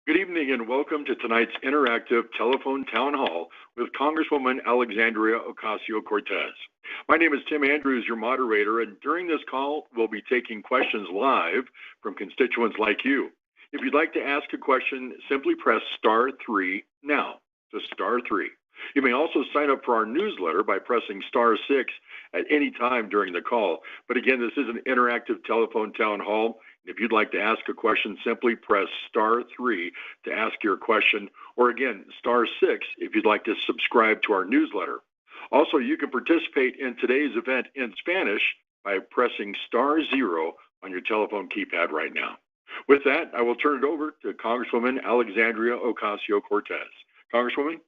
Good evening and welcome to tonight's interactive telephone town hall with Congresswoman Alexandria Ocasio-Cortez. My name is Tim Andrews, your moderator, and during this call, we'll be taking questions live from constituents like you. If you'd like to ask a question, simply press *3 now, just *3. You may also sign up for our newsletter by pressing *6 at any time during the call. But again, this is an interactive telephone town hall. If you'd like to ask a question, simply press *3 to ask your question, or again, *6 if you'd like to subscribe to our newsletter. Also, you can participate in today's event in Spanish by pressing *0 on your telephone keypad right now. With that, I will turn it over to Congresswoman Alexandria Ocasio-Cortez. Congresswoman?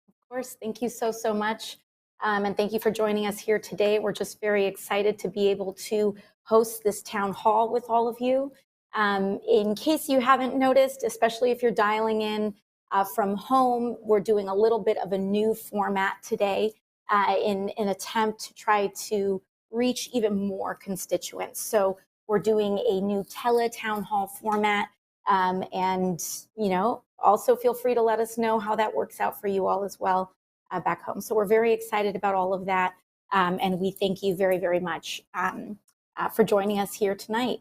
Of course, thank you so much. And thank you for joining us here today. We're just very excited to be able to host this town hall with all of you. In case you haven't noticed, especially if you're dialing in from home, we're doing a little bit of a new format today in an attempt to try to reach even more constituents. So we're doing a new tele-town hall format. And, also feel free to let us know how that works out for you all as well back home. So we're very excited about all of that. And we thank you very, very much for joining us here tonight.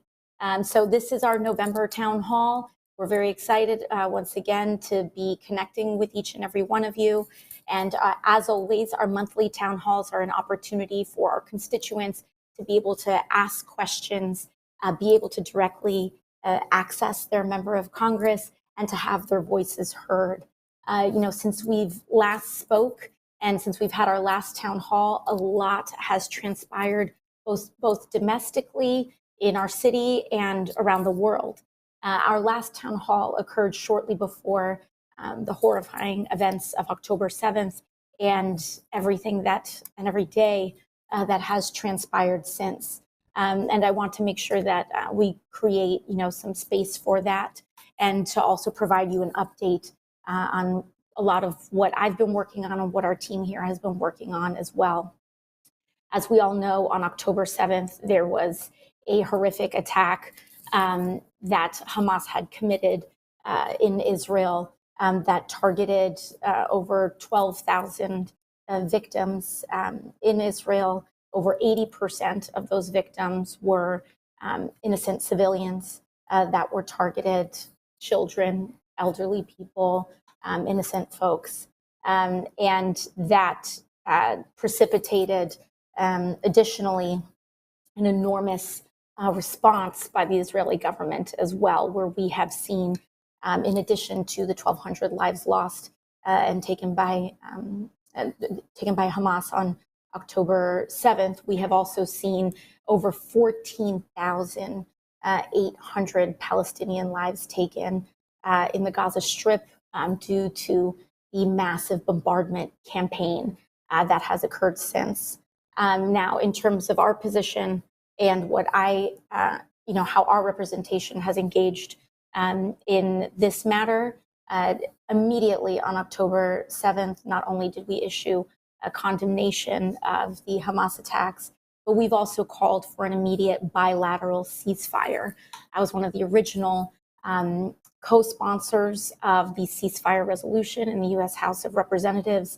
So this is our November town hall. We're very excited once again to be connecting with each and every one of you. And as always, our monthly town halls are an opportunity for our constituents to be able to ask questions, be able to directly access their member of Congress and to have their voices heard. Since we've last spoke and since we've had our last town hall, a lot has transpired both domestically in our city and around the world. Our last town hall occurred shortly before the horrifying events of October 7th and everything and every day that has transpired since. And I want to make sure that we create, some space for that and to also provide you an update on a lot of what I've been working on and what our team here has been working on as well. As we all know, on October 7th, there was a horrific attack that Hamas had committed in Israel that targeted over 12,000 victims in Israel. Over 80% of those victims were innocent civilians that were targeted, children, elderly people, innocent folks. And that precipitated, additionally, an enormous response by the Israeli government as well, where we have seen, in addition to the 1,200 lives lost and taken by Hamas on October 7th, we have also seen over 14,800 Palestinian lives taken in the Gaza Strip due to the massive bombardment campaign that has occurred since. Now, in terms of our position and what how our representation has engaged in this matter, immediately on October 7th, not only did we issue a condemnation of the Hamas attacks, but we've also called for an immediate bilateral ceasefire. I was one of the original co-sponsors of the ceasefire resolution in the U.S. House of Representatives,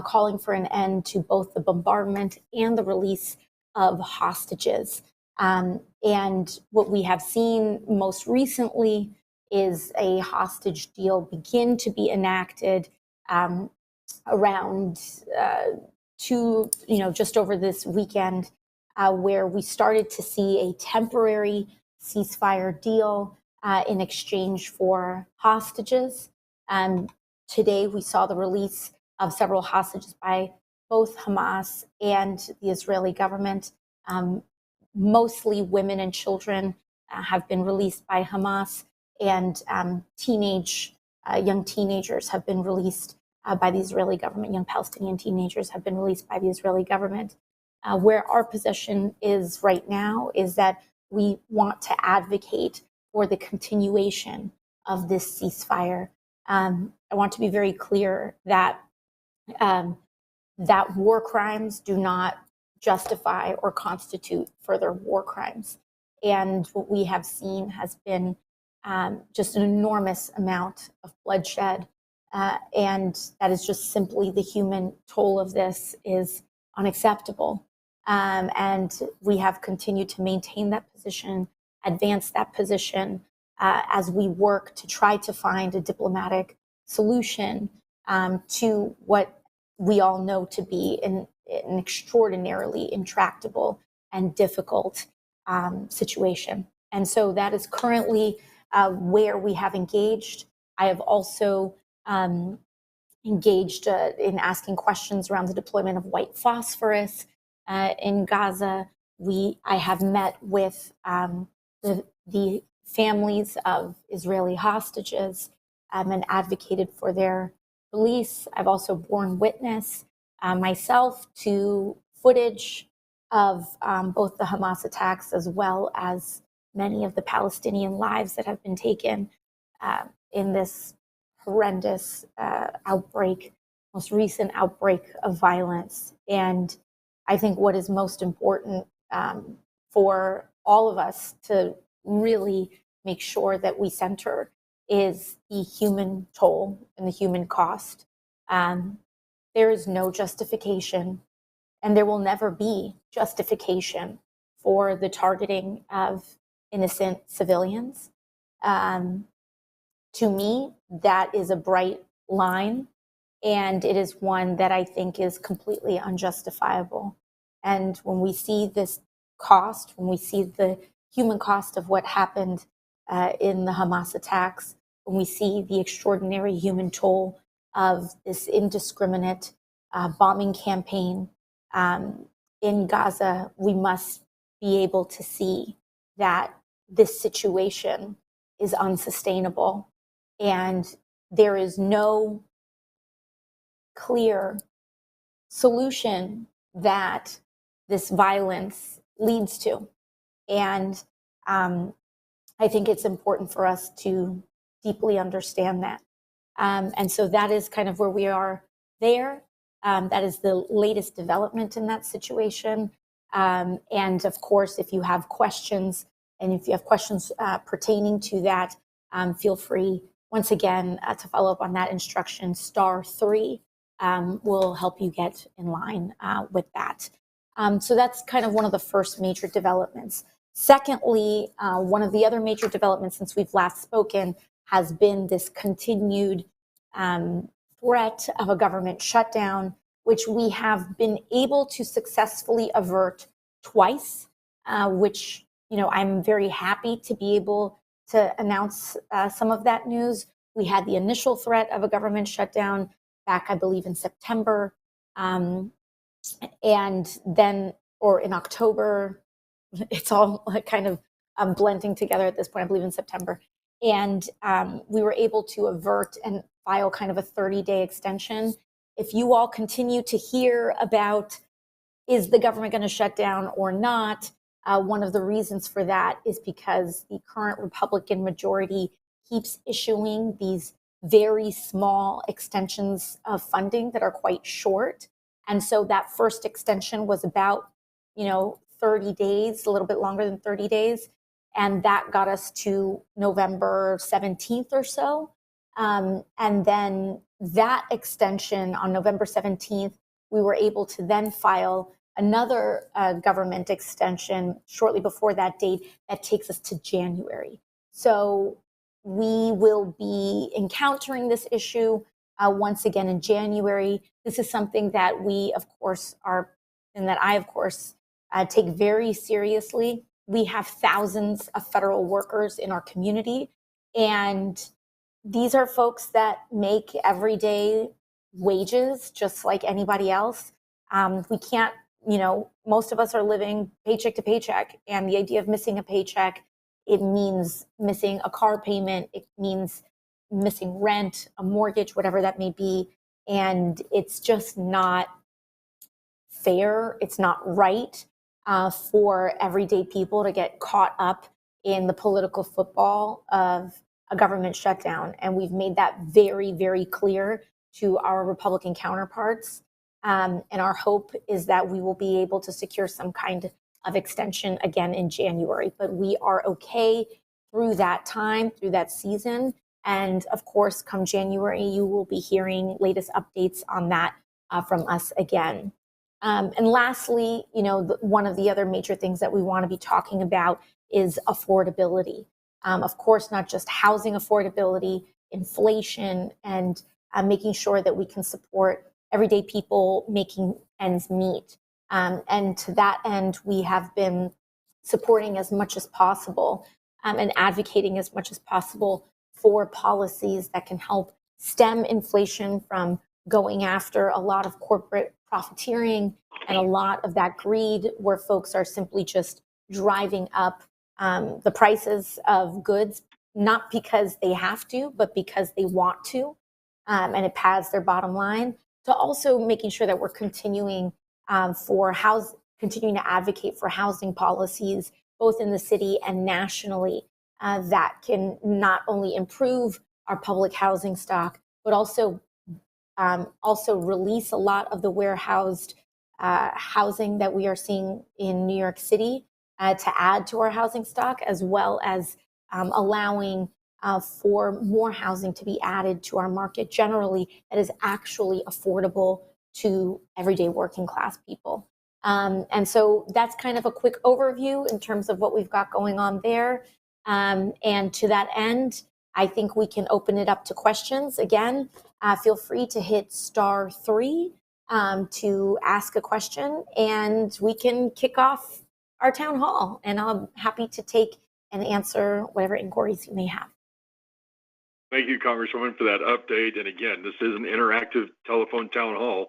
calling for an end to both the bombardment and the release of hostages. And what we have seen most recently is a hostage deal begin to be enacted around just over this weekend, where we started to see a temporary ceasefire deal in exchange for hostages. Today, we saw the release of several hostages by both Hamas and the Israeli government. Mostly women and children have been released by Hamas, and young teenagers have been released by the Israeli government. Young Palestinian teenagers have been released by the Israeli government. Where our position is right now is that we want to advocate for the continuation of this ceasefire. I want to be very clear that that war crimes do not justify or constitute further war crimes. And what we have seen has been just an enormous amount of bloodshed. And that is just simply the human toll of this is unacceptable. And we have continued to maintain that position, advance that position as we work to try to find a diplomatic solution to what we all know to be an extraordinarily intractable and difficult situation. And so that is currently where we have engaged. I have also engaged in asking questions around the deployment of white phosphorus in Gaza. I have met with the families of Israeli hostages and advocated for their release. I've also borne witness myself to footage of both the Hamas attacks as well as many of the Palestinian lives that have been taken in this horrendous outbreak, most recent outbreak of violence. And I think what is most important for all of us to really make sure that we center is the human toll and the human cost. There is no justification, and there will never be justification for the targeting of innocent civilians. To me, that is a bright line, and it is one that I think is completely unjustifiable. And when we see this cost, when we see the human cost of what happened in the Hamas attacks, when we see the extraordinary human toll of this indiscriminate bombing campaign in Gaza, we must be able to see that this situation is unsustainable. And there is no clear solution that this violence leads to. And I think it's important for us to deeply understand that. And so that is kind of where we are there. That is the latest development in that situation. And of course, if you have questions, and if you have questions pertaining to that, feel free, once again, to follow up on that instruction. *3 will help you get in line with that. So that's kind of one of the first major developments. Secondly, one of the other major developments since we've last spoken has been this continued threat of a government shutdown, which we have been able to successfully avert twice, which, I'm very happy to be able to announce some of that news. We had the initial threat of a government shutdown back, I believe, in September. And then, or in October, it's all kind of blending together at this point, I believe in September. And we were able to avert and file kind of a 30-day extension. If you all continue to hear about, is the government going to shut down or not, one of the reasons for that is because the current Republican majority keeps issuing these very small extensions of funding that are quite short. And so that first extension was about, 30 days, a little bit longer than 30 days. And that got us to November 17th or so. And then that extension on November 17th, we were able to then file another government extension shortly before that date that takes us to January. So we will be encountering this issue once again in January. This is something that we, of course, and that I, of course, take very seriously. We have thousands of federal workers in our community, and these are folks that make everyday wages just like anybody else. We can't, most of us are living paycheck to paycheck, and the idea of missing a paycheck, it means missing a car payment, it means missing rent, a mortgage, whatever that may be. And it's just not fair. It's not right for everyday people to get caught up in the political football of a government shutdown. And we've made that very, very clear to our Republican counterparts. And our hope is that we will be able to secure some kind of extension again in January. But we are okay through that time, through that season. And of course, come January, you will be hearing latest updates on that from us again. And lastly, one of the other major things that we want to be talking about is affordability. Of course, not just housing affordability, inflation, and making sure that we can support everyday people making ends meet. And to that end, we have been supporting as much as possible and advocating as much as possible for policies that can help stem inflation from going after a lot of corporate profiteering and a lot of that greed where folks are simply just driving up the prices of goods, not because they have to, but because they want to, and it pads their bottom line, to also making sure that we're continuing continuing to advocate for housing policies, both in the city and nationally, that can not only improve our public housing stock, but also release a lot of the warehoused housing that we are seeing in New York City to add to our housing stock, as well as allowing for more housing to be added to our market generally that is actually affordable to everyday working class people. And so that's kind of a quick overview in terms of what we've got going on there. And to that end, I think we can open it up to questions. Again, feel free to hit *3 to ask a question, and we can kick off our town hall. And I'm happy to take and answer whatever inquiries you may have. Thank you, Congresswoman, for that update. And again, this is an interactive telephone town hall.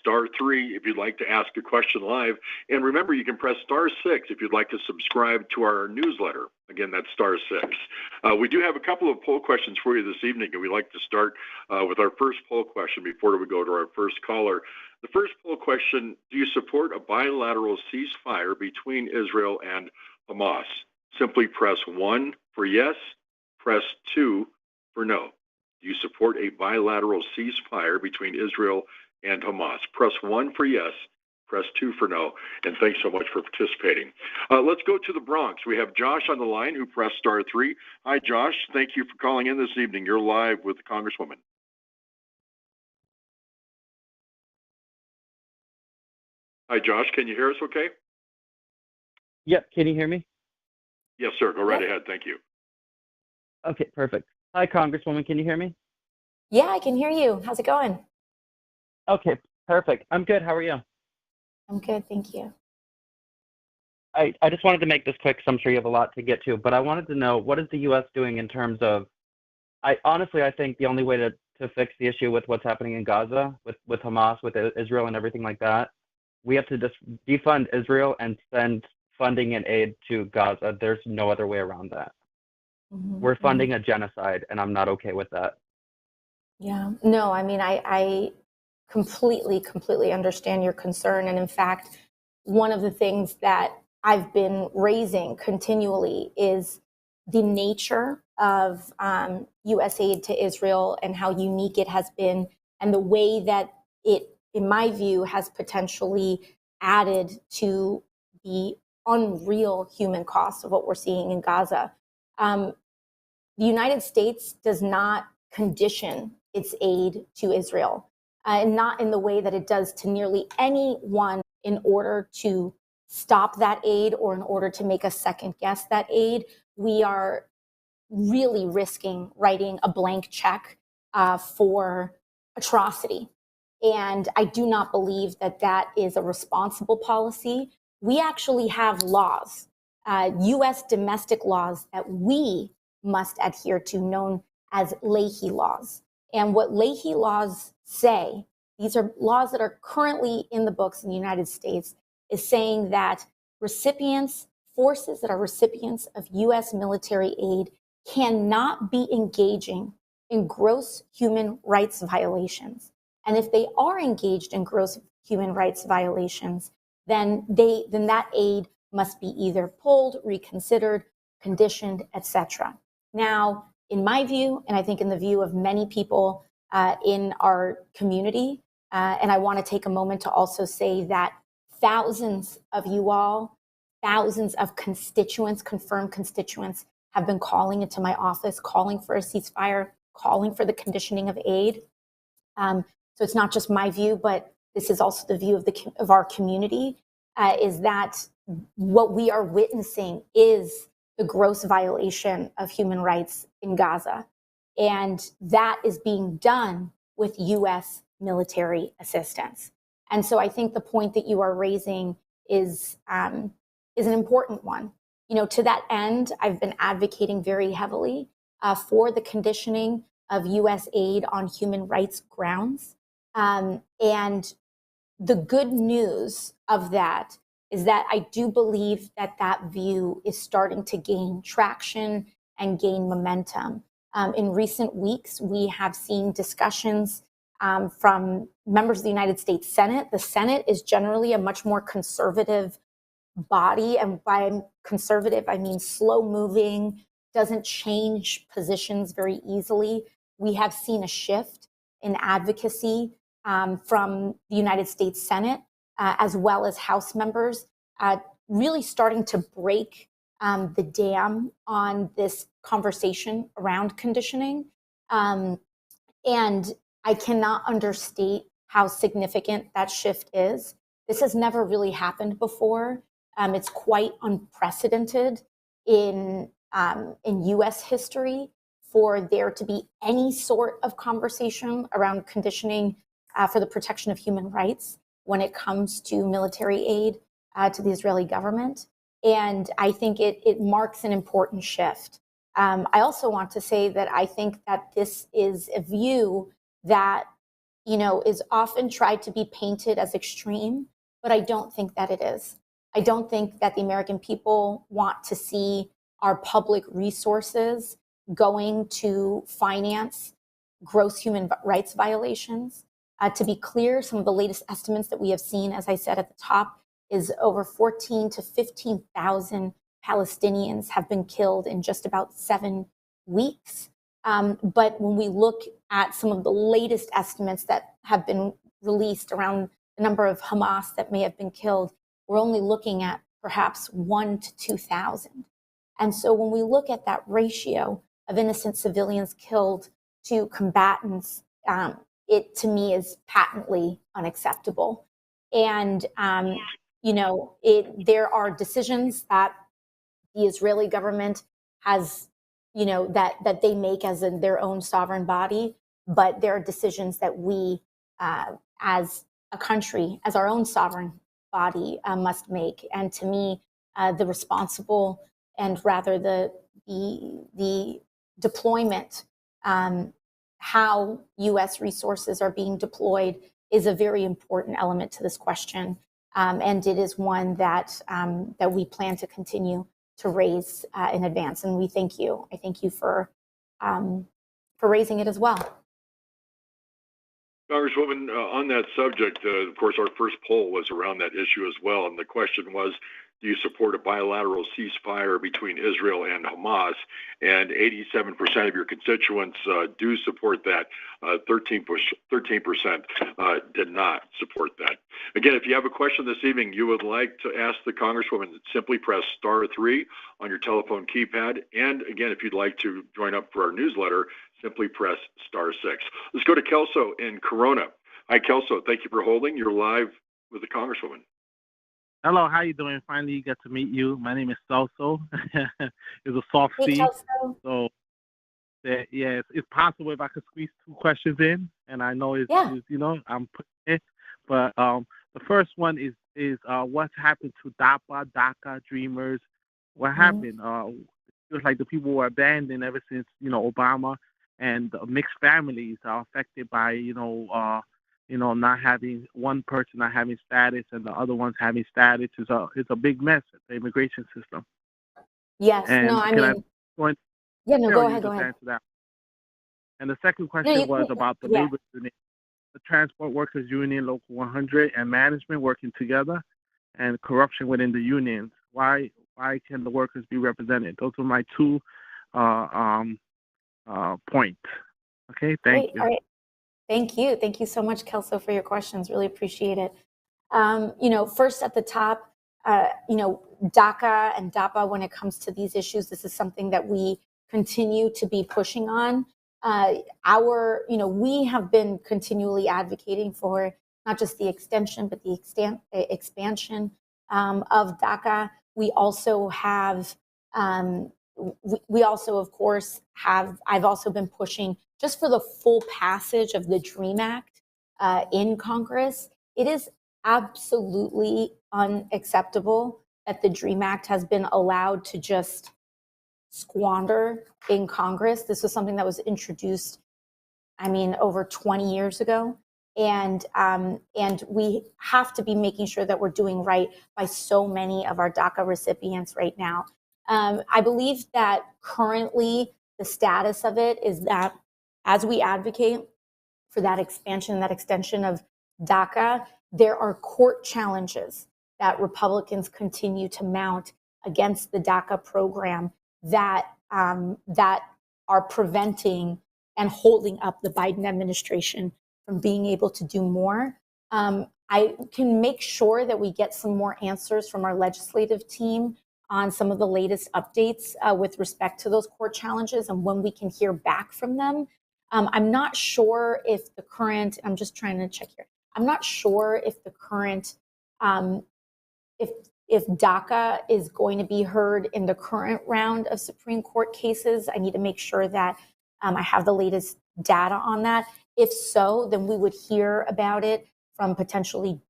*3 if you'd like to ask a question live. And remember, you can press *6 if you'd like to subscribe to our newsletter. Again, that's *6. We do have a couple of poll questions for you this evening, and we'd like to start with our first poll question before we go to our first caller. The first poll question: do you support a bilateral ceasefire between Israel and Hamas? Simply press 1 for yes, press 2 for no. Do you support a bilateral ceasefire between Israel and Hamas? Press 1 for yes, press 2 for no, and thanks so much for participating. Let's go to the Bronx. We have Josh on the line who pressed *3. Hi, Josh. Thank you for calling in this evening. You're live with the Congresswoman. Hi, Josh. Can you hear us okay? Yep. Can you hear me? Yes, sir. Go right ahead. Thank you. Okay, perfect. Hi, Congresswoman. Can you hear me? Yeah, I can hear you. How's it going? Okay, perfect. I'm good. How are you? I'm good, thank you. I just wanted to make this quick because I'm sure you have a lot to get to, but I wanted to know, what is the U.S. doing in terms of, I think the only way to fix the issue with what's happening in Gaza, with Hamas, with Israel and everything like that, we have to just defund Israel and send funding and aid to Gaza. There's no other way around that. Mm-hmm. We're funding a genocide, and I'm not okay with that. Yeah, no, I mean, I completely understand your concern. And in fact, one of the things that I've been raising continually is the nature of U.S. aid to Israel and how unique it has been, and the way that it, in my view, has potentially added to the unreal human cost of what we're seeing in Gaza. The United States does not condition its aid to Israel, and not in the way that it does to nearly anyone in order to stop that aid or in order to make us second guess that aid. We are really risking writing a blank check for atrocity. And I do not believe that that is a responsible policy. We actually have laws, U.S. domestic laws that we must adhere to, known as Leahy laws. And what Leahy laws say, these are laws that are currently in the books in the United States, is saying that forces that are recipients of U.S. military aid cannot be engaging in gross human rights violations. And if they are engaged in gross human rights violations, then that aid must be either pulled, reconsidered, conditioned, etc. Now, in my view, and I think in the view of many people in our community, and I want to take a moment to also say that thousands of you all, thousands of constituents, confirmed constituents, have been calling into my office, calling for a ceasefire, calling for the conditioning of aid. So it's not just my view, but this is also the view of our community, is that what we are witnessing is the gross violation of human rights in Gaza. And that is being done with U.S. military assistance. And so I think the point that you are raising is an important one. To that end, I've been advocating very heavily for the conditioning of U.S. aid on human rights grounds. And the good news of that is that I do believe that that view is starting to gain traction and gain momentum. In recent weeks, we have seen discussions from members of the United States Senate. The Senate is generally a much more conservative body, and by conservative, I mean slow-moving, doesn't change positions very easily. We have seen a shift in advocacy from the United States Senate, as well as House members, really starting to break the dam on this conversation around conditioning. And I cannot understate how significant that shift is. This has never really happened before. It's quite unprecedented in U.S. history for there to be any sort of conversation around conditioning for the protection of human rights when it comes to military aid to the Israeli government. And I think it marks an important shift. I also want to say that I think that this is a view that, is often tried to be painted as extreme, but I don't think that it is. I don't think that the American people want to see our public resources going to finance gross human rights violations. To be clear, some of the latest estimates that we have seen, as I said at the top, is over 14 to 15,000 Palestinians have been killed in just about 7 weeks. But when we look at some of the latest estimates that have been released around the number of Hamas that may have been killed, we're only looking at perhaps 1 to 2,000. And so when we look at that ratio of innocent civilians killed to combatants, it to me is patently unacceptable. And, there are decisions that the Israeli government has, that they make as their own sovereign body, but there are decisions that we, as a country, as our own sovereign body, must make. And to me, the responsible and rather the deployment, how U.S. resources are being deployed is a very important element to this question. And it is one that we plan to continue to raise in advance. And we thank you. I thank you for raising it as well. Congresswoman, on that subject, of course, our first poll was around that issue as well. And the question was, do you support a bilateral ceasefire between Israel and Hamas? And 87% of your constituents do support that. 13% did not support that. Again, if you have a question this evening you would like to ask the Congresswoman, simply press *3 on your telephone keypad. And again, if you'd like to join up for our newsletter, simply press *6. Let's go to Kelso in Corona. Hi, Kelso. Thank you for holding. You're live with the Congresswoman. Hello, how you doing? Finally, get to meet you. My name is Celso. It's a soft Hey, C. Kelso. So, yeah, it's possible if I could squeeze 2 questions in, and I know it's I'm putting it. But the first one is what's happened to DACA, Dreamers? What happened? It was like the people were abandoned ever since Obama, and the mixed families are affected by not having one person not having status and the other ones having status. It's a big mess at the immigration system. Yes. And No, I mean. Go ahead. Answer that. And the second question was about the labor union, the Transport Workers Union, Local 100, and management working together, and corruption within the unions. Why can the workers be represented? Those are my 2 points. Okay, thank you. All right. Thank you. Thank you so much, Kelso, for your questions. Really appreciate it. First at the top, DACA and DAPA, when it comes to these issues, this is something that we continue to be pushing on. We have been continually advocating for not just the extension, but the expansion of DACA. We also have, we also, of course, I've also been pushing just for the full passage of the DREAM Act in Congress. It is absolutely unacceptable that the DREAM Act has been allowed to just squander in Congress. This was something that was introduced, over 20 years ago. And we have to be making sure that we're doing right by so many of our DACA recipients right now. I believe that currently the status of it is that as we advocate for that expansion, that extension of DACA, there are court challenges that Republicans continue to mount against the DACA program that are preventing and holding up the Biden administration from being able to do more. I can make sure that we get some more answers from our legislative team on some of the latest updates with respect to those court challenges and when we can hear back from them. I'm not sure if the current, I'm just trying to check here. I'm not sure if the current, if DACA is going to be heard in the current round of Supreme Court cases. I need to make sure that I have the latest data on that. If so, then we would hear about it from potentially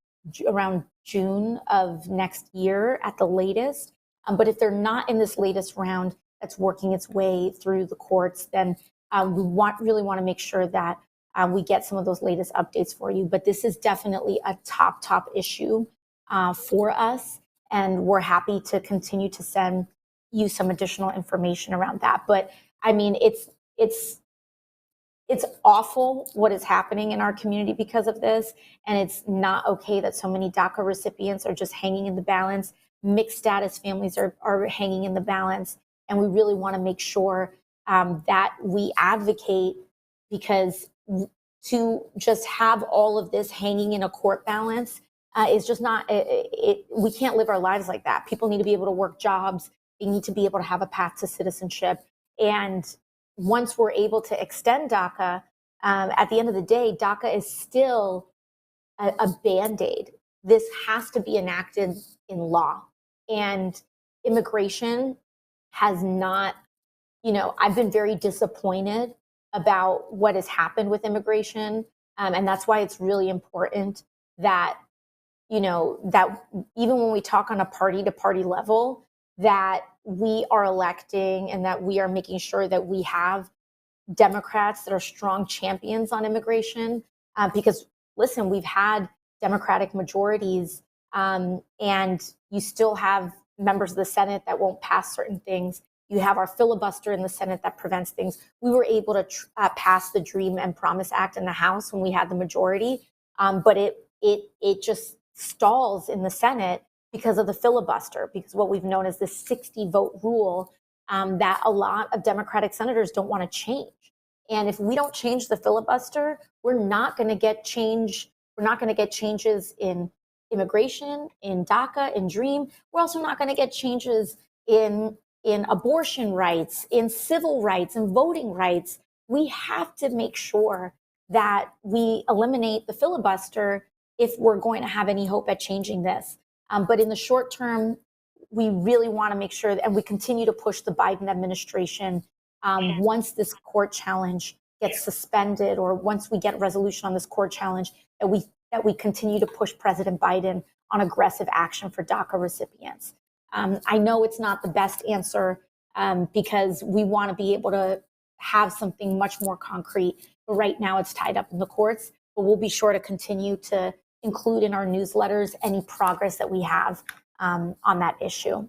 around June of next year at the latest. But if they're not in this latest round that's working its way through the courts, then we really want to make sure that we get some of those latest updates for you. But this is definitely a top issue for us, and we're happy to continue to send you some additional information around that. But it's awful what is happening in our community because of this, and it's not okay that so many DACA recipients are just hanging in the balance. Mixed status families are hanging in the balance, and we really want to make sure that we advocate, because to just have all of this hanging in a court balance is just not, we can't live our lives like that. People need to be able to work jobs. They need to be able to have a path to citizenship. And once we're able to extend DACA, at the end of the day, DACA is still a Band-Aid. This has to be enacted in law. And immigration has not, I've been very disappointed about what has happened with immigration. And that's why it's really important that, that even when we talk on a party-to-party level, that we are electing and that we are making sure that we have Democrats that are strong champions on immigration. Because, listen, we've had Democratic majorities, and you still have members of the Senate that won't pass certain things. You have our filibuster in the Senate that prevents things. We were able to pass the DREAM and Promise Act in the House when we had the majority, but it just stalls in the Senate because of the filibuster, because what we've known as the 60-vote rule that a lot of Democratic senators don't want to change. And if we don't change the filibuster, we're not going to get change. We're not going to get changes in immigration, in DACA, in DREAM. We're also not going to get changes in abortion rights, in civil rights, and voting rights. We have to make sure that we eliminate the filibuster if we're going to have any hope at changing this. But in the short term, we really want to make sure, and we continue to push the Biden administration once this court challenge gets suspended, or once we get resolution on this court challenge, that we continue to push President Biden on aggressive action for DACA recipients. I know it's not the best answer because we want to be able to have something much more concrete, but right now it's tied up in the courts. But we'll be sure to continue to include in our newsletters any progress that we have on that issue.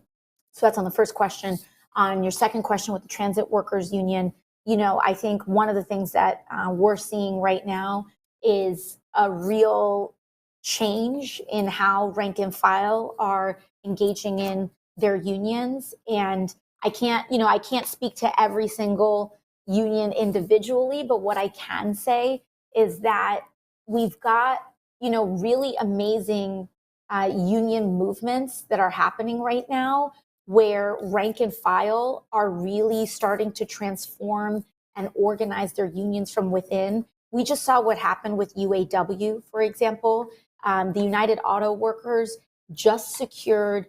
So that's on the first question. On your second question with the Transit Workers Union, I think one of the things that we're seeing right now is a real change in how rank and file are engaging in their unions. And I can't speak to every single union individually, but what I can say is that we've got, really amazing union movements that are happening right now, where rank and file are really starting to transform and organize their unions from within. We just saw what happened with UAW, for example. The United Auto Workers just secured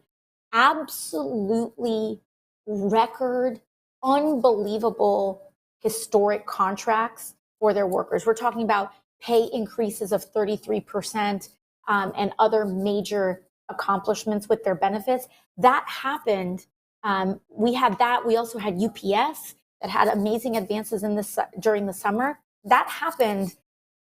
absolutely record, unbelievable, historic contracts for their workers. We're talking about pay increases of 33%, and other major accomplishments with their benefits. That happened. We had that. We also had UPS that had amazing advances in this during the summer. That happened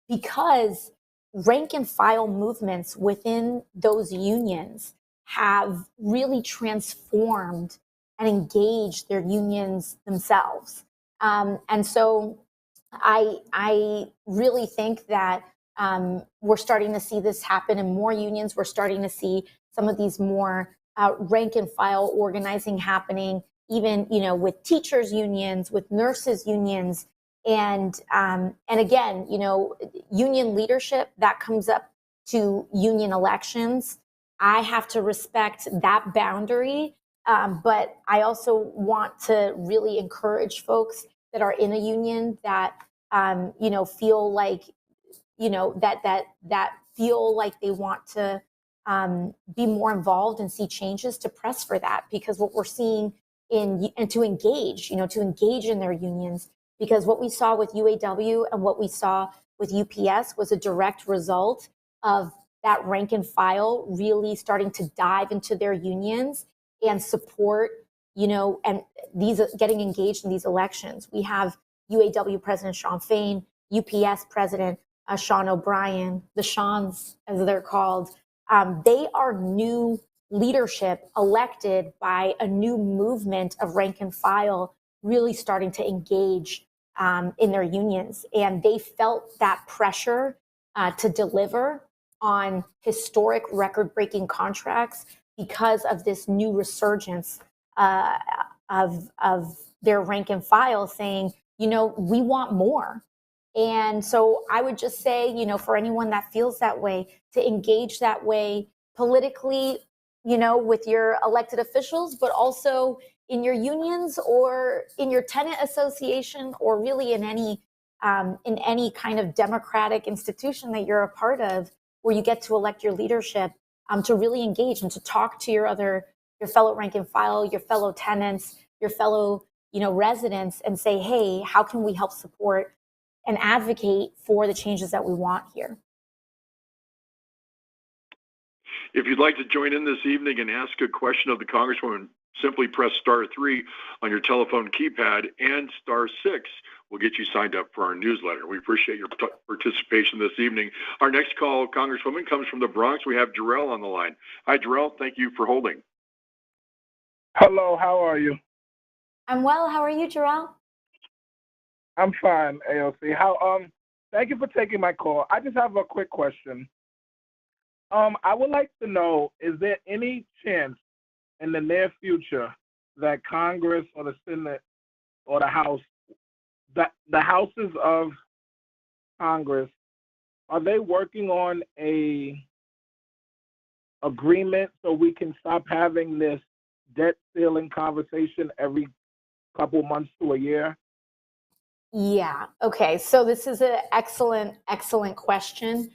because rank and file movements within those unions have really transformed and engaged their unions themselves. And so I really think that we're starting to see this happen in more unions. We're starting to see some of these more rank and file organizing happening, even with teachers unions, with nurses unions, and again, union leadership that comes up to union elections. I have to respect that boundary, but I also want to really encourage folks that are in a union that feel like that feel like they want to be more involved and see changes, to press for that, because what we're seeing and to engage in their unions, because what we saw with UAW and what we saw with UPS was a direct result of that rank and file really starting to dive into their unions and support, and these getting engaged in these elections. We have UAW President Shawn Fain, UPS President Sean O'Brien, the Shawns as they're called. They are new leadership elected by a new movement of rank and file really starting to engage in their unions. And they felt that pressure to deliver on historic record-breaking contracts because of this new resurgence of their rank and file saying, we want more. And so I would just say, for anyone that feels that way, to engage that way politically, with your elected officials, but also in your unions or in your tenant association, or really in any kind of democratic institution that you're a part of, where you get to elect your leadership, to really engage and to talk to your fellow rank and file, your fellow tenants, your fellow, residents, and say, hey, how can we help support and advocate for the changes that we want here? If you'd like to join in this evening and ask a question of the Congresswoman, simply press *3 on your telephone keypad, and *6 will get you signed up for our newsletter. We appreciate your participation this evening. Our next call, Congresswoman, comes from the Bronx. We have Jarrell on the line. Hi, Jarrell. Thank you for holding. Hello, how are you? I'm well. How are you, Jarrell? I'm fine, AOC. Thank you for taking my call. I just have a quick question. I would like to know, is there any chance in the near future that Congress or the Senate or the House, that the houses of Congress, are they working on a agreement so we can stop having this debt ceiling conversation every couple months to a year? Yeah. Okay. So this is an excellent question.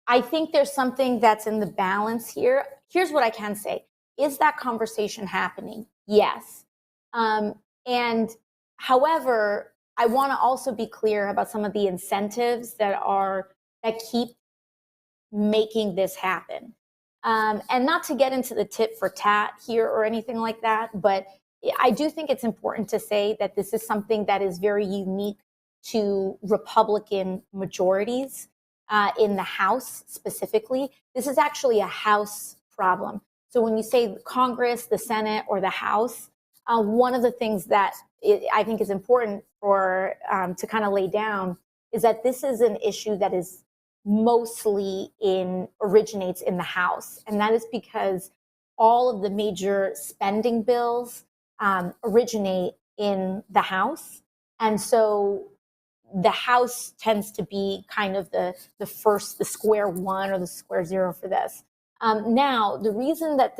I think there's something that's in the balance here. Here's what I can say. Is that conversation happening? Yes. And however, I want to also be clear about some of the incentives that keep making this happen. And not to get into the tit for tat here or anything like that, but I do think it's important to say that this is something that is very unique to Republican majorities in the House specifically. This is actually a House problem. So when you say Congress, the Senate, or the House, one of the things that I think is important to kind of lay down is that this is an issue that is mostly originates in the House. And that is because all of the major spending bills originate in the House. And so, the House tends to be kind of the square one or the square zero for this. Now, the reason that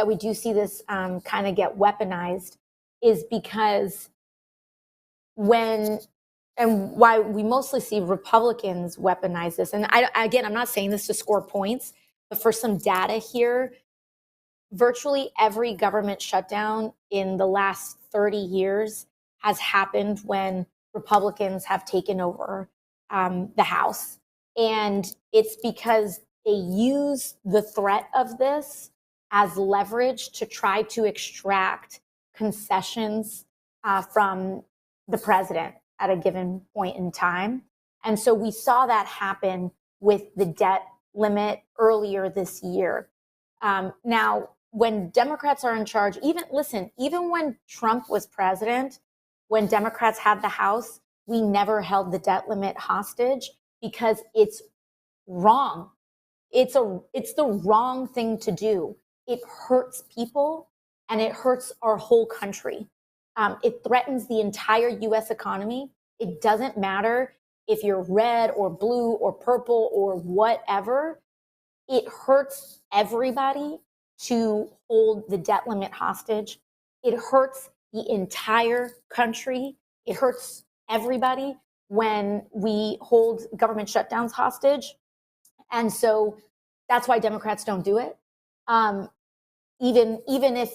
we do see this kind of get weaponized is because why we mostly see Republicans weaponize this. And again, I'm not saying this to score points, but for some data here, virtually every government shutdown in the last 30 years has happened when Republicans have taken over the House. And it's because they use the threat of this as leverage to try to extract concessions from the president at a given point in time. And so we saw that happen with the debt limit earlier this year. Now, when Democrats are in charge, even when Trump was president, when Democrats had the House, we never held the debt limit hostage because it's wrong. It's the wrong thing to do. It hurts people and it hurts our whole country. It threatens the entire U.S. economy. It doesn't matter if you're red or blue or purple or whatever. It hurts everybody to hold the debt limit hostage. It hurts the entire country. It hurts everybody when we hold government shutdowns hostage. And so that's why Democrats don't do it. Even if,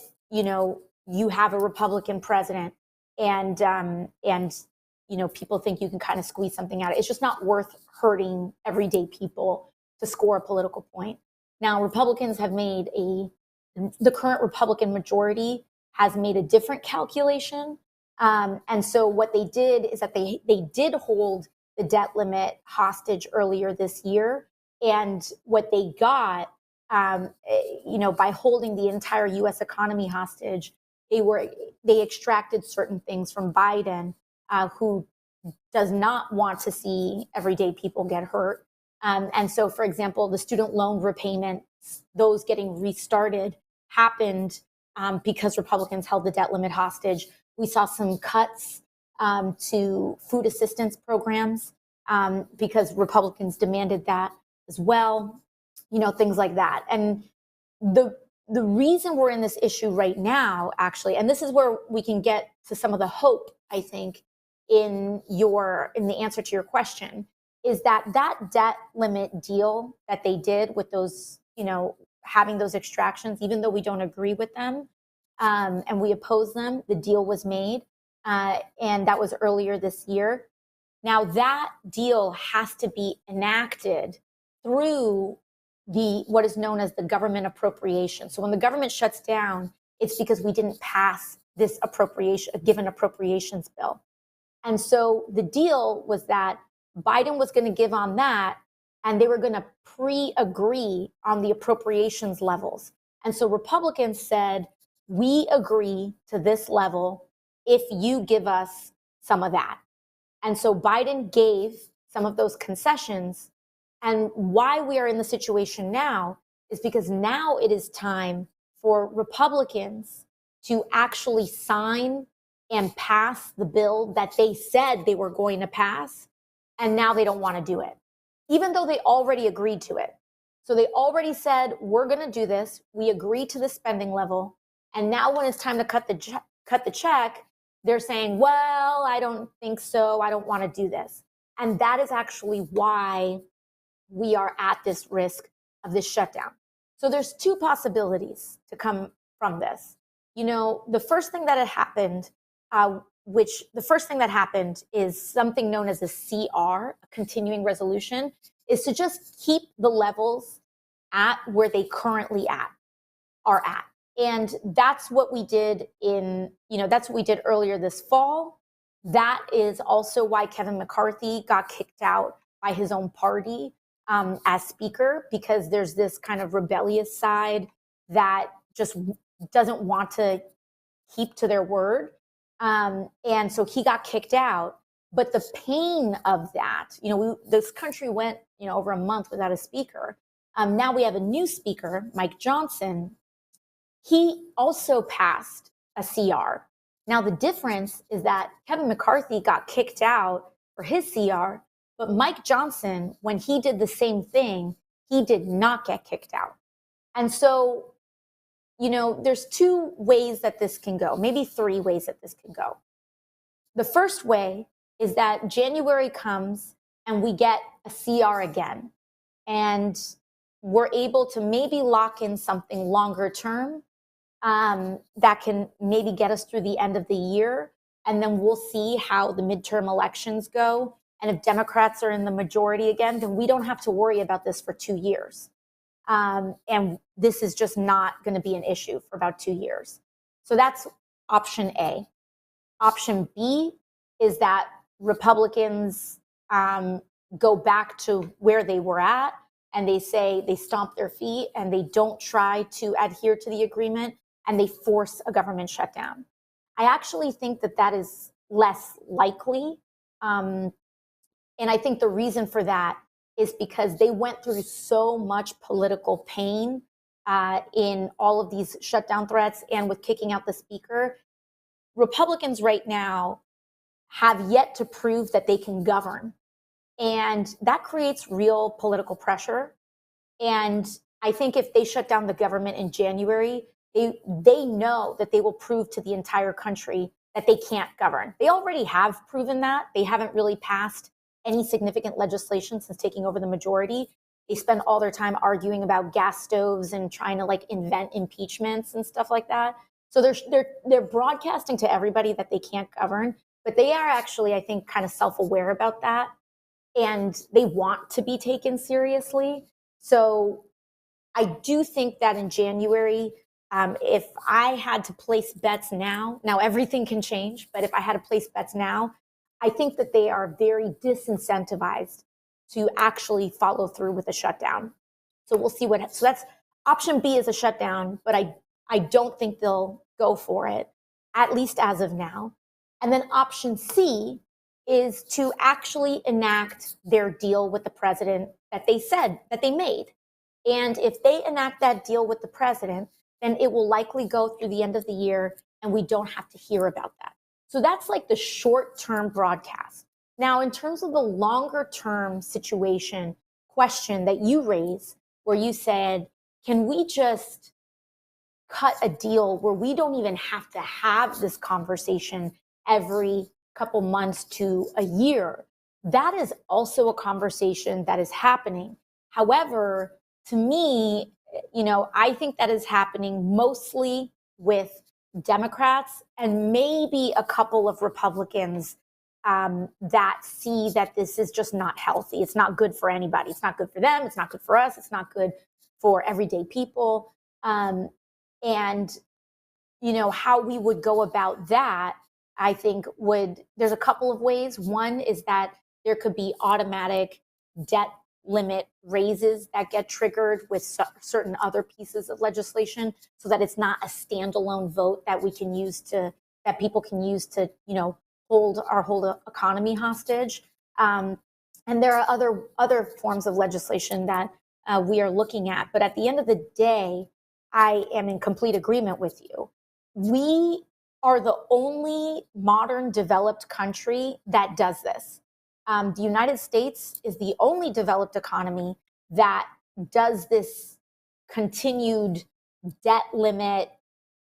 you have a Republican president and people think you can kind of squeeze something out. It's just not worth hurting everyday people to score a political point. Now, Republicans have made the current Republican majority has made a different calculation. And so what they did is that they did hold the debt limit hostage earlier this year. And what they got, by holding the entire U.S. economy hostage, they extracted certain things from Biden, who does not want to see everyday people get hurt. And so, for example, the student loan repayments, those getting restarted happened because Republicans held the debt limit hostage. We saw some cuts to food assistance programs because Republicans demanded that as well, things like that. And the reason we're in this issue right now, actually, and this is where we can get to some of the hope, I think, in the answer to your question, is that debt limit deal that they did with those, having those extractions, even though we don't agree with them and we oppose them, the deal was made. And that was earlier this year. Now that deal has to be enacted through what is known as the government appropriation. So when the government shuts down, it's because we didn't pass this given appropriations bill. And so the deal was that Biden was going to give on that, and they were going to pre-agree on the appropriations levels. And so Republicans said, we agree to this level if you give us some of that. And so Biden gave some of those concessions. And why we are in the situation now is because now it is time for Republicans to actually sign and pass the bill that they said they were going to pass. And now they don't want to do it, even though they already agreed to it. So they already said, we're going to do this. We agree to the spending level. And now when it's time to cut the check, they're saying, well, I don't think so. I don't want to do this. And that is actually why we are at this risk of this shutdown. So there's two possibilities to come from this. The first thing that had happened, is something known as a CR, a continuing resolution, is to just keep the levels at where they currently are at. And that's what we did that's what we did earlier this fall. That is also why Kevin McCarthy got kicked out by his own party as speaker, because there's this kind of rebellious side that just doesn't want to keep to their word. And so he got kicked out. But the pain of that, this country went, over a month without a speaker. Now we have a new speaker, Mike Johnson. He also passed a CR. Now the difference is that Kevin McCarthy got kicked out for his CR. But Mike Johnson, when he did the same thing, he did not get kicked out. And so, there's two ways that this can go, maybe three ways that this can go. The first way is that January comes and we get a CR again, and we're able to maybe lock in something longer term that can maybe get us through the end of the year. And then we'll see how the midterm elections go. And if Democrats are in the majority again, then we don't have to worry about this for 2 years. And this is just not going to be an issue for about 2 years. So that's option A. Option B is that Republicans go back to where they were at, and they say they stomp their feet and they don't try to adhere to the agreement, and they force a government shutdown. I actually think that that is less likely. And I think the reason for that is because they went through so much political pain in all of these shutdown threats and with kicking out the speaker. Republicans right now have yet to prove that they can govern. And that creates real political pressure. And I think if they shut down the government in January, they know that they will prove to the entire country that they can't govern. They already have proven that. They haven't really passed any significant legislation since taking over the majority. They spend all their time arguing about gas stoves and trying to invent impeachments and stuff like that. So they're broadcasting to everybody that they can't govern, but they are actually, I think, kind of self-aware about that, and they want to be taken seriously. So I do think that in January, if I had to place bets now everything can change, but if I had to place bets now, I think that they are very disincentivized to actually follow through with a shutdown. So we'll see so that's option B, is a shutdown, but I don't think they'll go for it, at least as of now. And then option C is to actually enact their deal with the president that they said that they made. And if they enact that deal with the president, then it will likely go through the end of the year and we don't have to hear about that. So that's the short-term broadcast. Now, in terms of the longer-term question that you raised, where you said, can we just cut a deal where we don't even have to have this conversation every couple months to a year? That is also a conversation that is happening. However, to me, I think that is happening mostly with Democrats and maybe a couple of Republicans that see that this is just not healthy. It's not good for anybody. It's not good for them. It's not good for us. It's not good for everyday people. And, how we would go about that, I think there's a couple of ways. One is that there could be automatic debt limit raises that get triggered with certain other pieces of legislation, so that it's not a standalone vote that people can use to, hold our whole economy hostage. And there are other forms of legislation that we are looking at. But at the end of the day, I am in complete agreement with you. We are the only modern developed country that does this. The United States is the only developed economy that does this continued debt limit,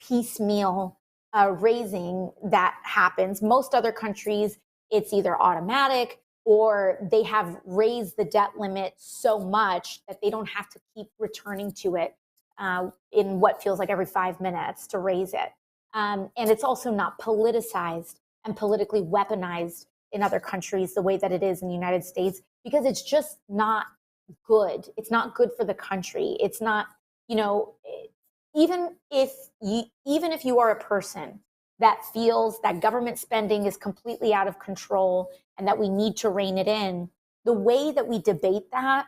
piecemeal raising that happens. Most other countries, it's either automatic or they have raised the debt limit so much that they don't have to keep returning to it in what feels like every 5 minutes to raise it. And it's also not politicized and politically weaponized in other countries the way that it is in the United States, because it's just not good. It's not good for the country. It's not, even if you are a person that feels that government spending is completely out of control and that we need to rein it in, the way that we debate that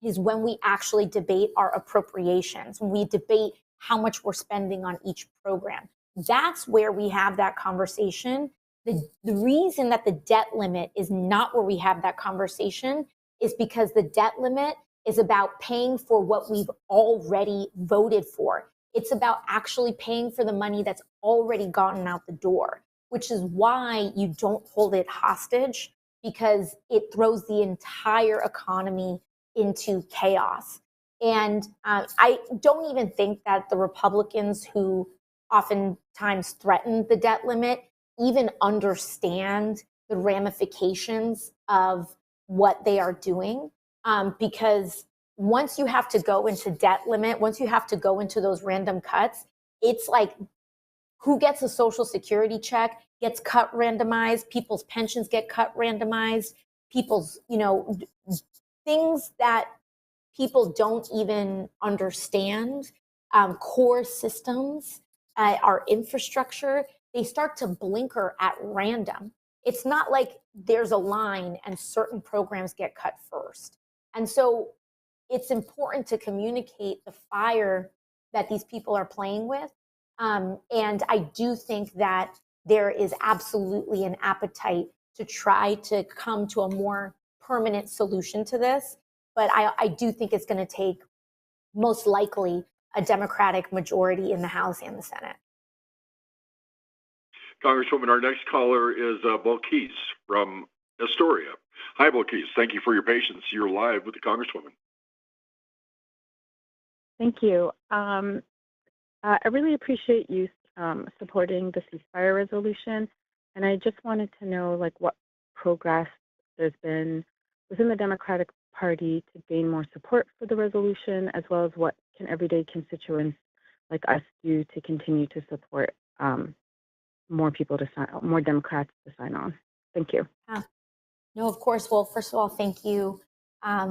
is when we actually debate our appropriations, when we debate how much we're spending on each program. That's where we have that conversation. The reason that the debt limit is not where we have that conversation is because the debt limit is about paying for what we've already voted for. It's about actually paying for the money that's already gotten out the door, which is why you don't hold it hostage, because it throws the entire economy into chaos. And I don't even think that the Republicans who oftentimes threaten the debt limit even understand the ramifications of what they are doing, because once you have to go into debt limit, once you have to go into those random cuts, it's like who gets a Social Security check gets cut randomized, people's pensions get cut randomized, people's, things that people don't even understand, core systems, our infrastructure, they start to blinker at random. It's not like there's a line and certain programs get cut first. And so it's important to communicate the fire that these people are playing with. And I do think that there is absolutely an appetite to try to come to a more permanent solution to this. But I do think it's going to take most likely a Democratic majority in the House and the Senate. Congresswoman, our next caller is Balkis from Astoria. Hi, Balkis. Thank you for your patience. You're live with the Congresswoman. Thank you. I really appreciate you supporting the ceasefire resolution, and I just wanted to know, what progress there's been within the Democratic Party to gain more support for the resolution, as well as what can everyday constituents like us do to continue to support more Democrats to sign on. Thank you. No, of course. Well, first of all, thank you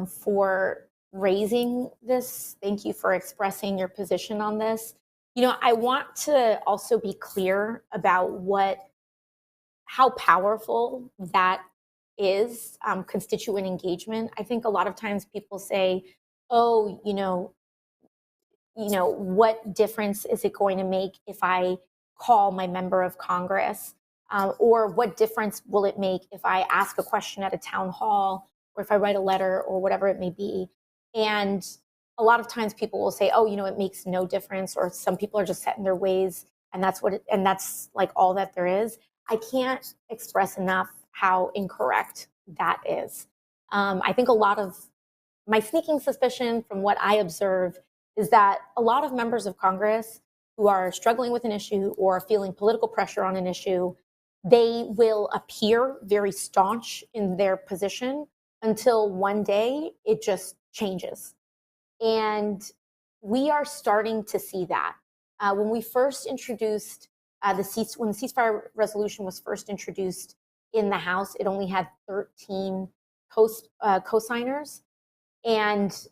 for raising this. Thank you for expressing your position on this. I want to also be clear about how powerful that is, constituent engagement. I think a lot of times people say, oh, what difference is it going to make if I call my member of Congress? Or what difference will it make if I ask a question at a town hall, or if I write a letter, or whatever it may be? And a lot of times people will say, oh, it makes no difference, or some people are just set in their ways, and that's like all that there is. I can't express enough how incorrect that is. I think a lot of my sneaking suspicion from what I observe is that a lot of members of Congress who are struggling with an issue or feeling political pressure on an issue, they will appear very staunch in their position until one day it just changes. And we are starting to see that. When we first introduced when the ceasefire resolution was first introduced in the House, it only had 13 co-signers. And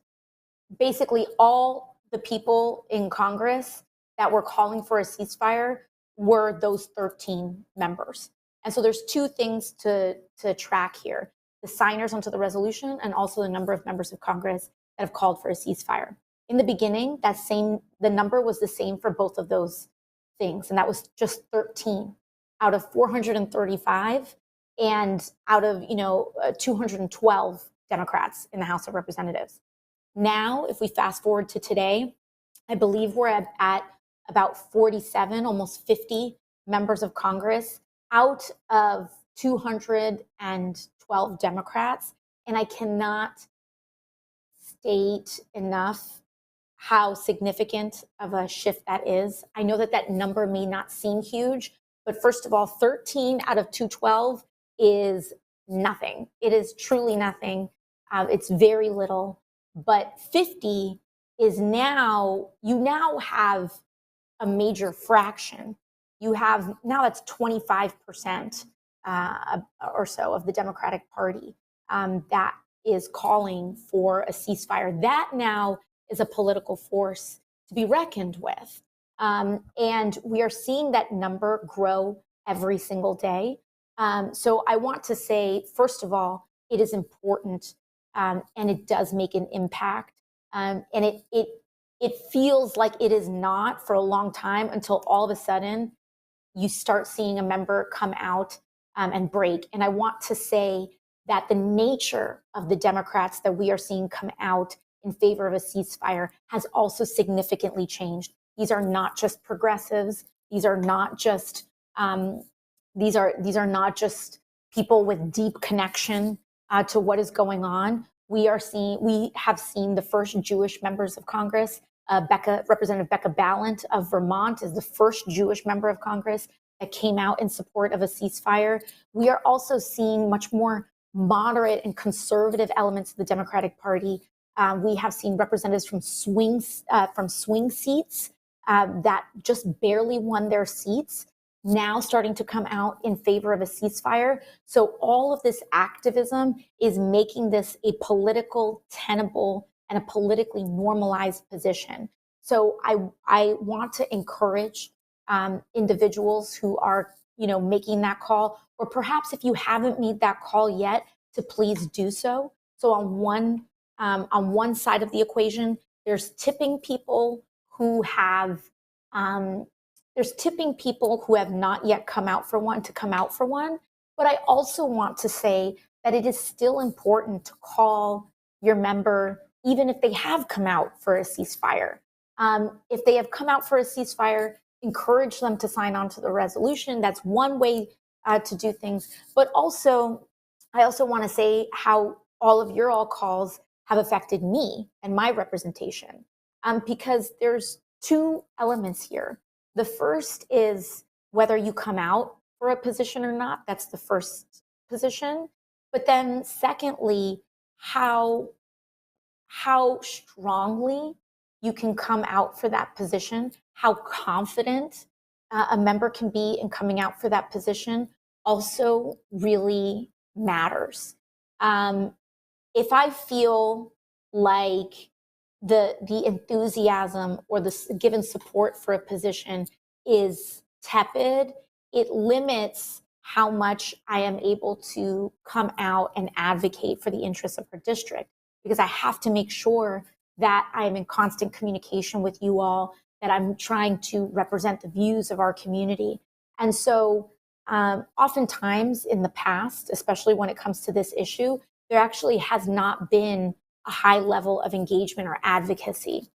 basically all the people in Congress that were calling for a ceasefire were those 13 members. And so there's two things to track here: the signers onto the resolution and also the number of members of Congress that have called for a ceasefire. In the beginning, the number was the same for both of those things, and that was just 13 out of 435 and out of 212 Democrats in the House of Representatives. Now, if we fast forward to today, I believe we're at about 47, almost 50 members of Congress out of 212 Democrats, and I cannot state enough how significant of a shift that is. I know that number may not seem huge, but first of all, 13 out of 212 is nothing. It is truly nothing. It's very little. But 50 is you now have a major fraction. You have, now that's 25% or so of the Democratic Party that is calling for a ceasefire. That now is a political force to be reckoned with. And we are seeing that number grow every single day. So I want to say, first of all, it is important and it does make an impact. And it feels like it is not for a long time until all of a sudden you start seeing a member come out and break. And I want to say that the nature of the Democrats that we are seeing come out in favor of a ceasefire has also significantly changed. These are not just progressives. These are not just people with deep connection to what is going on. We have seen the first Jewish members of Congress. Representative Becca Balint of Vermont is the first Jewish member of Congress that came out in support of a ceasefire. We are also seeing much more moderate and conservative elements of the Democratic Party. We have seen representatives from swing seats that just barely won their seats now starting to come out in favor of a ceasefire. So all of this activism is making this a political, tenable, and a politically normalized position. So I want to encourage individuals who are, making that call, or perhaps if you haven't made that call yet, to please do so. So on one side of the equation, there's tipping people who have not yet come out for one to come out for one. But I also want to say that it is still important to call your member, even if they have come out for a ceasefire. If they have come out for a ceasefire, encourage them to sign on to the resolution. That's one way to do things. But also, I also want to say how all of your all calls have affected me and my representation, because there's two elements here. The first is whether you come out for a position or not. That's the first position. But then secondly, how strongly you can come out for that position, how confident a member can be in coming out for that position also really matters. If I feel like the enthusiasm or the given support for a position is tepid, it limits how much I am able to come out and advocate for the interests of our district, because I have to make sure that I am in constant communication with you all, that I'm trying to represent the views of our community. And so oftentimes in the past, especially when it comes to this issue, there actually has not been a high level of engagement or advocacy.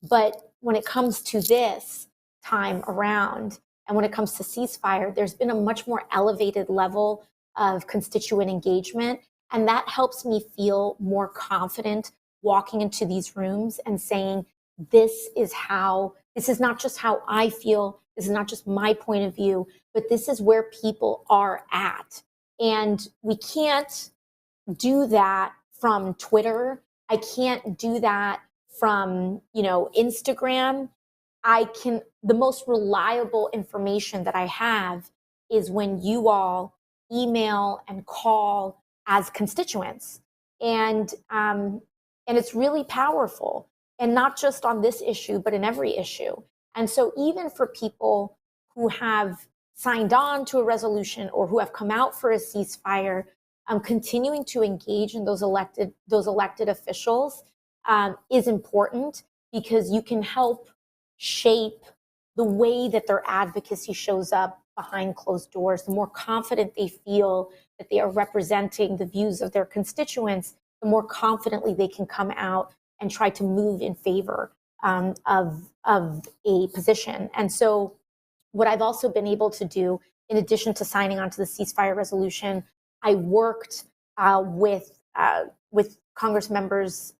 But when it comes to this time around, and when it comes to ceasefire, there's been a much more elevated level of constituent engagement. And that helps me feel more confident walking into these rooms and saying, this is not just how I feel, this is not just my point of view, but this is where people are at. And we can't do that from Twitter. I can't do that from, Instagram. The most reliable information that I have is when you all email and call as constituents. And it's really powerful, and not just on this issue, but in every issue. And so even for people who have signed on to a resolution or who have come out for a ceasefire, continuing to engage in those elected officials is important, because you can help shape the way that their advocacy shows up behind closed doors. The more confident they feel that they are representing the views of their constituents, the more confidently they can come out and try to move in favor of a position. And so what I've also been able to do, in addition to signing on to the ceasefire resolution, I worked with Congress members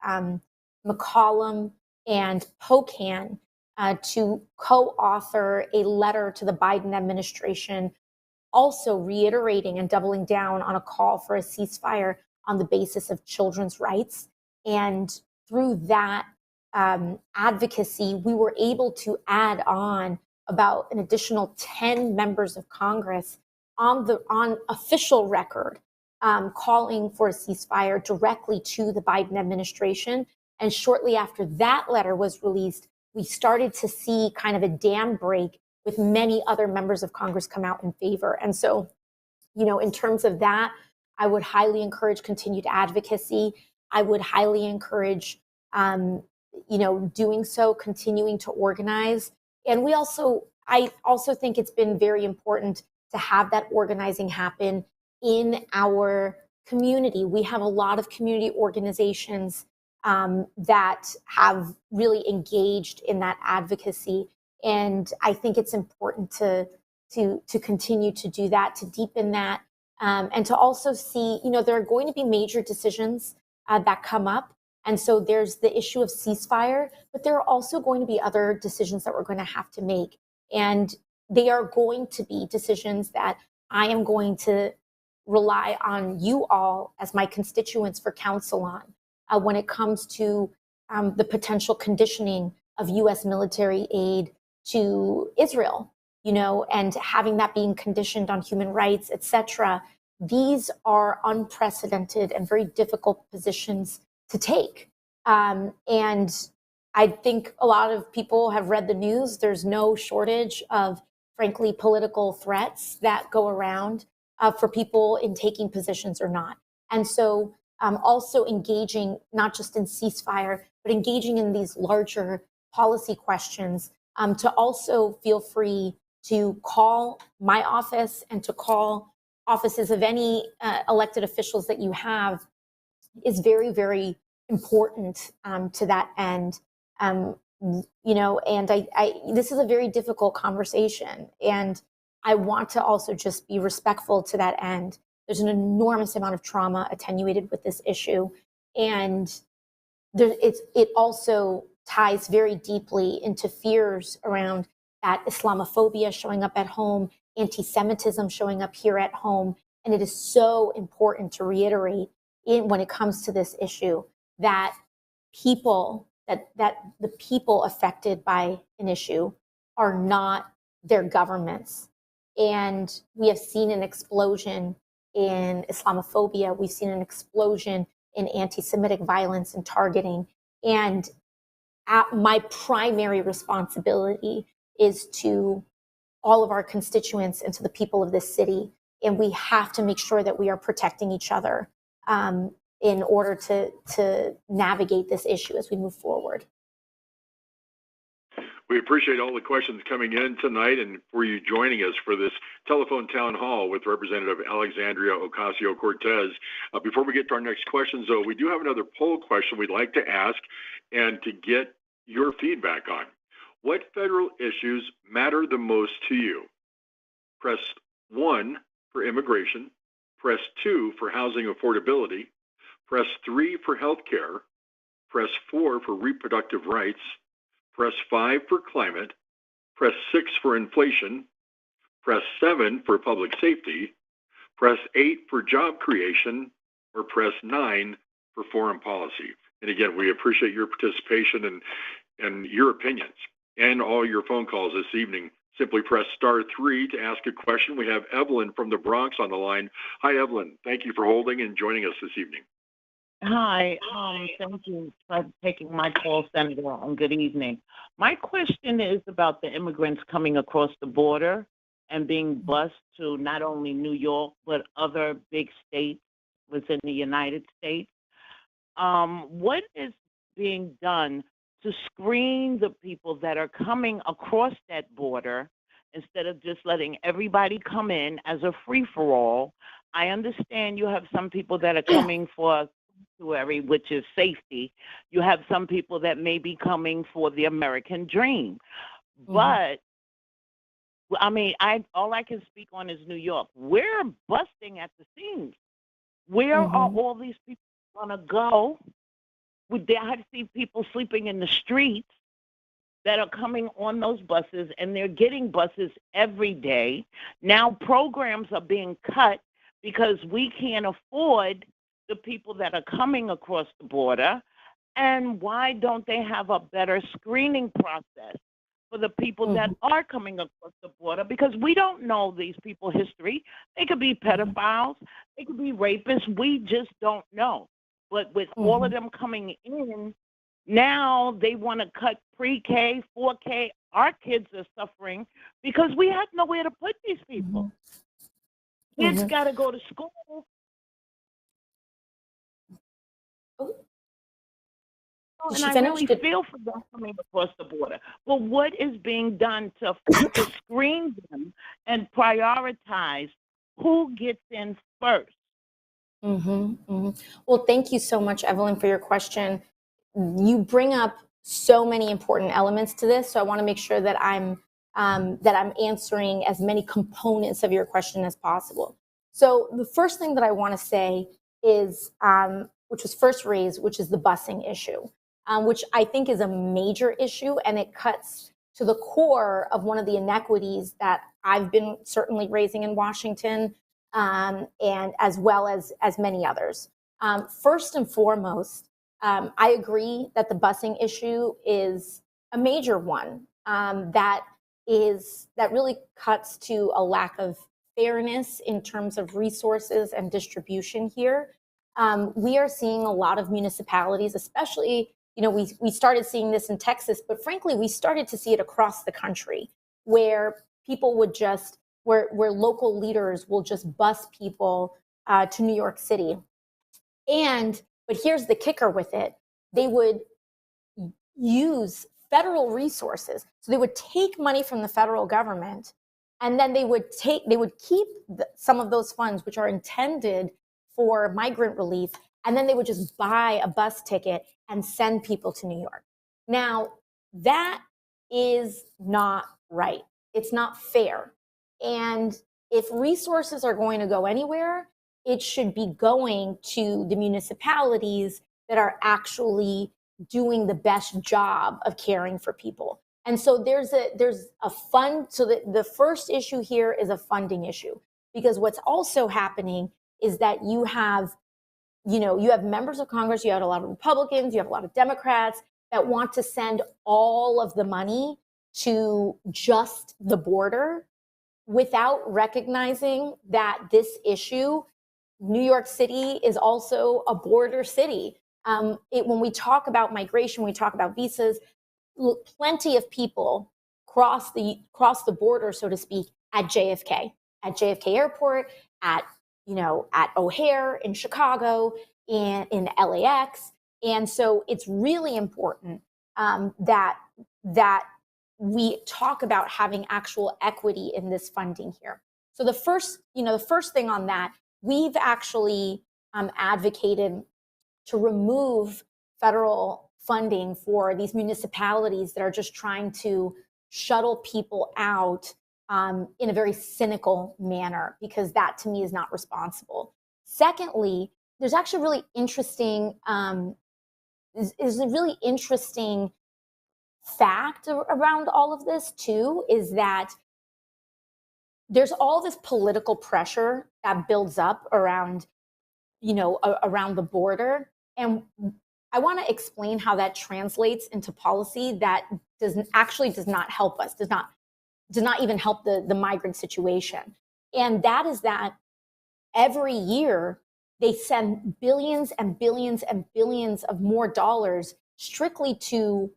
McCollum and Pocan to co-author a letter to the Biden administration, also reiterating and doubling down on a call for a ceasefire on the basis of children's rights. And through that advocacy, we were able to add on about an additional 10 members of Congress on official record calling for a ceasefire directly to the Biden administration. And shortly after that letter was released, we started to see kind of a dam break with many other members of Congress come out in favor. And so, in terms of that, I would highly encourage continued advocacy. I would highly encourage, doing so, continuing to organize. And I also think it's been very important to have that organizing happen in our community. We have a lot of community organizations that have really engaged in that advocacy. And I think it's important to continue to do that, to deepen that, and to also see, there are going to be major decisions that come up. And so there's the issue of ceasefire, but there are also going to be other decisions that we're going to have to make. And they are going to be decisions that I am going to rely on you all as my constituents for counsel on when it comes to the potential conditioning of U.S. military aid to Israel, and having that being conditioned on human rights, etc. These are unprecedented and very difficult positions to take. And I think a lot of people have read the news. There's no shortage of, frankly, political threats that go around for people in taking positions or not. And so also engaging not just in ceasefire, but engaging in these larger policy questions, to also feel free to call my office and to call offices of any elected officials that you have is very, very important to that end. And this is a very difficult conversation, and I want to also just be respectful to that end. There's an enormous amount of trauma attenuated with this issue, and it also ties very deeply into fears around that Islamophobia showing up at home, anti-Semitism showing up here at home. And it is so important to reiterate when it comes to this issue that the people affected by an issue are not their governments. And we have seen an explosion in Islamophobia. We've seen an explosion in anti-Semitic violence and targeting. And my primary responsibility is to all of our constituents and to the people of this city. And we have to make sure that we are protecting each other in order to navigate this issue as we move forward. We appreciate all the questions coming in tonight and for you joining us for this telephone town hall with Representative Alexandria Ocasio-Cortez. Before we get to our next questions, though, we do have another poll question we'd like to ask and to get your feedback on. What federal issues matter the most to you? Press 1 for immigration, press 2 for housing affordability, press 3 for health care, press 4 for reproductive rights, press 5 for climate, press 6 for inflation, press 7 for public safety, press 8 for job creation, or press 9 for foreign policy. And again, we appreciate your participation and your opinions and all your phone calls this evening. Simply press *3 to ask a question. We have Evelyn from the Bronx on the line. Hi, Evelyn. Thank you for holding and joining us this evening. Hi, thank you for taking my call, Senator, and good evening. My question is about the immigrants coming across the border and being bused to not only New York, but other big states within the United States. What is being done to screen the people that are coming across that border instead of just letting everybody come in as a free-for-all? I understand you have some people that are coming for sanctuary, which is safety. You have some people that may be coming for the American dream. But I mean, all I can speak on is New York. We're busting at the seams. Where are all these people going to go? I see people sleeping in the streets that are coming on those buses, and they're getting buses every day. Now programs are being cut because we can't afford the people that are coming across the border. And why don't they have a better screening process for the people that are coming across the border? Because we don't know these people's history. They could be pedophiles. They could be rapists. We just don't know. But with all of them coming in, now they want to cut pre-K, 4K. Our kids are suffering because we have nowhere to put these people. Kids got to go to school. And I really feel for them coming across the border. But what is being done to screen them and prioritize who gets in first? Well, thank you so much, Evelyn, for your question. You bring up so many important elements to this, so I want to make sure that I'm answering as many components of your question as possible. So the first thing that I want to say is, which was first raised, which is the busing issue, which I think is a major issue, and it cuts to the core of one of the inequities that I've been certainly raising in Washington, and as well as many others. First and foremost, I agree that the busing issue is a major one that really cuts to a lack of fairness in terms of resources and distribution here. We are seeing a lot of municipalities, especially, we started seeing this in Texas, but frankly, we started to see it across the country, where people would just, where local leaders will just bus people to New York City. But here's the kicker with it. They would use federal resources. So they would take money from the federal government, and then they would keep some of those funds, which are intended for migrant relief, and then they would just buy a bus ticket and send people to New York. Now, that is not right. It's not fair. And if resources are going to go anywhere, it should be going to the municipalities that are actually doing the best job of caring for people. And so there's a fund. So the first issue here is a funding issue, because what's also happening is that you have members of Congress, you have a lot of Republicans, you have a lot of Democrats that want to send all of the money to just the border without recognizing that this issue, New York City is also a border city. When we talk about migration, we talk about visas, plenty of people cross the border, so to speak, at JFK Airport, at O'Hare in Chicago, and in LAX. And so it's really important that we talk about having actual equity in this funding here. So the first thing on that, we've actually advocated to remove federal funding for these municipalities that are just trying to shuttle people out in a very cynical manner, because that to me is not responsible. Secondly, there's actually really interesting is a really interesting fact around all of this too, is that there's all this political pressure that builds up around the border. And I want to explain how that translates into policy that does not help us, does not even help the migrant situation. And that is that every year they send billions and billions and billions of more dollars strictly to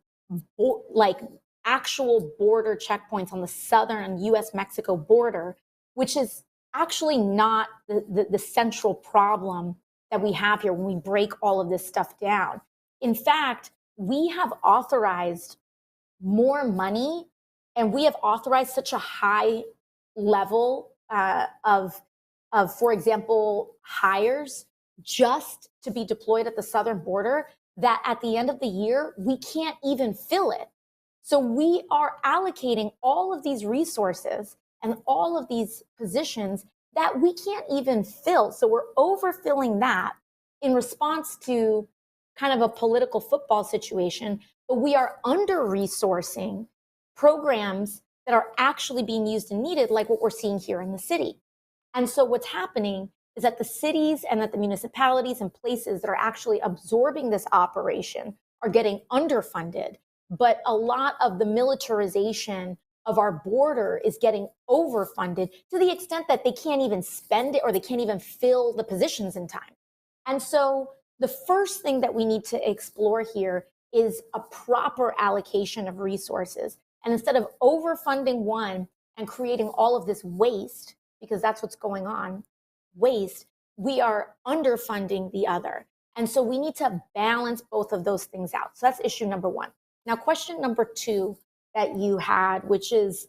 actual border checkpoints on the southern US-Mexico border, which is actually not the central problem that we have here when we break all of this stuff down. In fact, we have authorized more money, and we have authorized such a high level of, for example, hires just to be deployed at the southern border, that at the end of the year, we can't even fill it. So we are allocating all of these resources and all of these positions that we can't even fill. So we're overfilling that in response to kind of a political football situation, but we are under-resourcing programs that are actually being used and needed, like what we're seeing here in the city. And so what's happening is that the cities and that the municipalities and places that are actually absorbing this operation are getting underfunded, but a lot of the militarization of our border is getting overfunded to the extent that they can't even spend it, or they can't even fill the positions in time. And so the first thing that we need to explore here is a proper allocation of resources. And instead of overfunding one and creating all of this waste, because that's what's going on, waste, we are underfunding the other. And so we need to balance both of those things out. So that's issue number one. Now, question number two that you had, which is,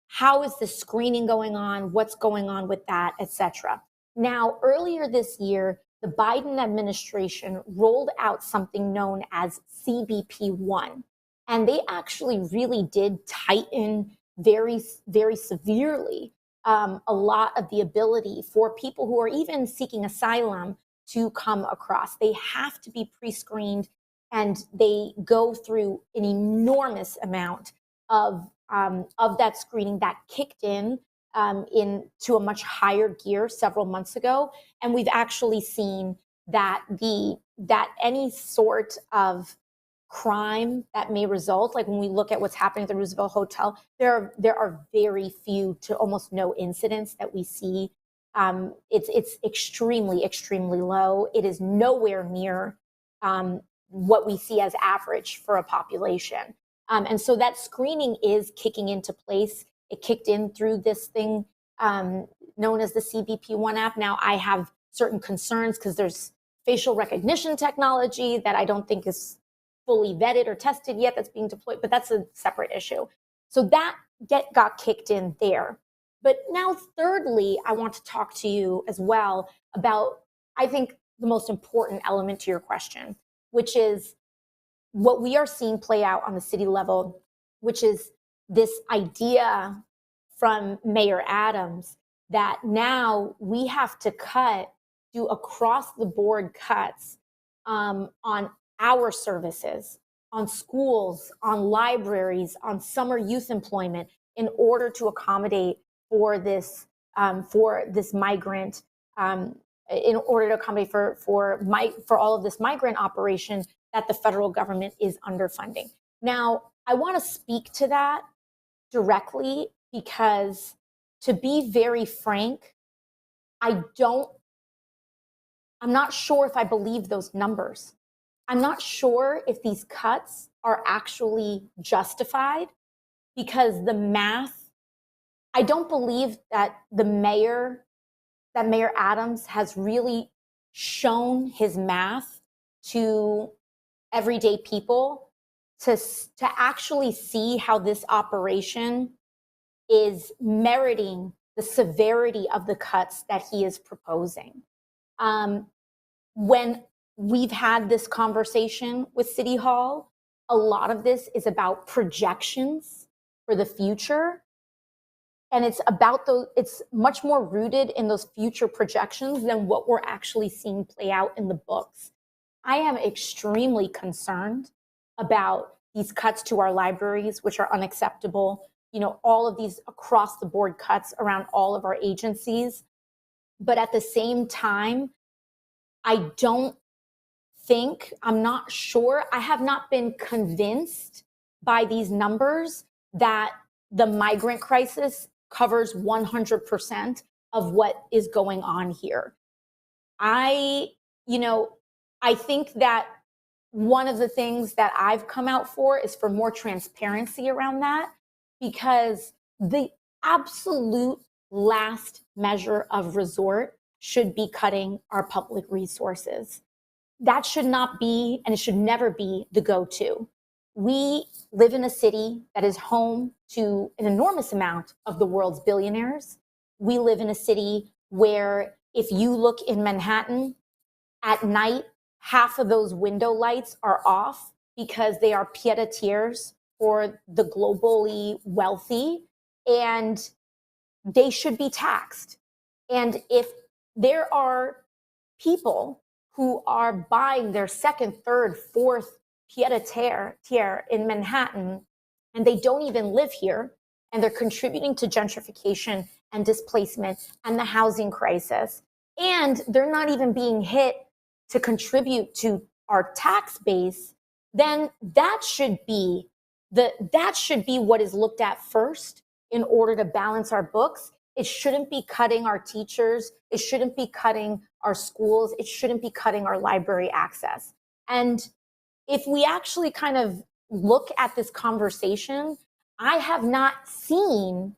how is the screening going on? What's going on with that, et cetera? Now, earlier this year, the Biden administration rolled out something known as CBP-1. And they actually really did tighten very, very severely a lot of the ability for people who are even seeking asylum to come across. They have to be pre-screened, and they go through an enormous amount of that screening that kicked in to a much higher gear several months ago. And we've actually seen that any sort of crime that may result, like when we look at what's happening at the Roosevelt Hotel, there are very few to almost no incidents that we see. It's extremely, extremely low. It is nowhere near what we see as average for a population. And so that screening is kicking into place. It kicked in through this thing known as the CBP-1 app. Now, I have certain concerns because there's facial recognition technology that I don't think is fully vetted or tested yet that's being deployed, but that's a separate issue. So that got kicked in there. But now, thirdly, I want to talk to you as well about, I think, the most important element to your question, which is what we are seeing play out on the city level, which is this idea from Mayor Adams that now we have to do across the board cuts on our services, on schools, on libraries, on summer youth employment in order to accommodate for this migrant, in order to accommodate for all of this migrant operation that the federal government is underfunding. Now, I want to speak to that directly because, to be very frank, I'm not sure if I believe those numbers. I'm not sure if these cuts are actually justified, because the math, I don't believe that Mayor Adams has really shown his math to everyday people to actually see how this operation is meriting the severity of the cuts that he is proposing. When we've had this conversation with City Hall, a lot of this is about projections for the future. And it's much more rooted in those future projections than what we're actually seeing play out in the books. I am extremely concerned about these cuts to our libraries, which are unacceptable. All of these across the board cuts around all of our agencies. But at the same time, I'm not sure, I have not been convinced by these numbers that the migrant crisis covers 100% of what is going on here. I think that one of the things that I've come out for is for more transparency around that, because the absolute last measure of resort should be cutting our public resources. That should not be, and it should never be, the go-to. We live in a city that is home to an enormous amount of the world's billionaires. We live in a city where, if you look in Manhattan at night, half of those window lights are off because they are pied-à-terres for the globally wealthy, and they should be taxed. And if there are people who are buying their second, third, fourth pied-à-terre in Manhattan, and they don't even live here, and they're contributing to gentrification and displacement and the housing crisis, and they're not even being hit to contribute to our tax base, then that should be what is looked at first in order to balance our books. It shouldn't be cutting our teachers. It shouldn't be cutting our schools. It shouldn't be cutting our library access. And if we actually kind of look at this conversation, I have not seen,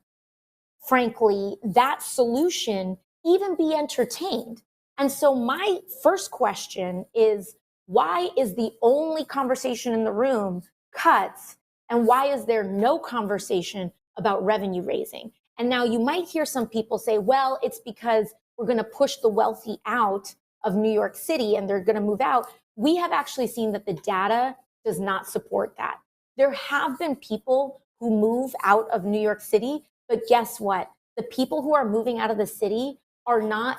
frankly, that solution even be entertained. And so my first question is, why is the only conversation in the room cuts? And why is there no conversation about revenue raising? And now you might hear some people say, well, it's because we're going to push the wealthy out of New York City and they're going to move out. We have actually seen that the data does not support that. There have been people who move out of New York City, but guess what? the people who are moving out of the city are not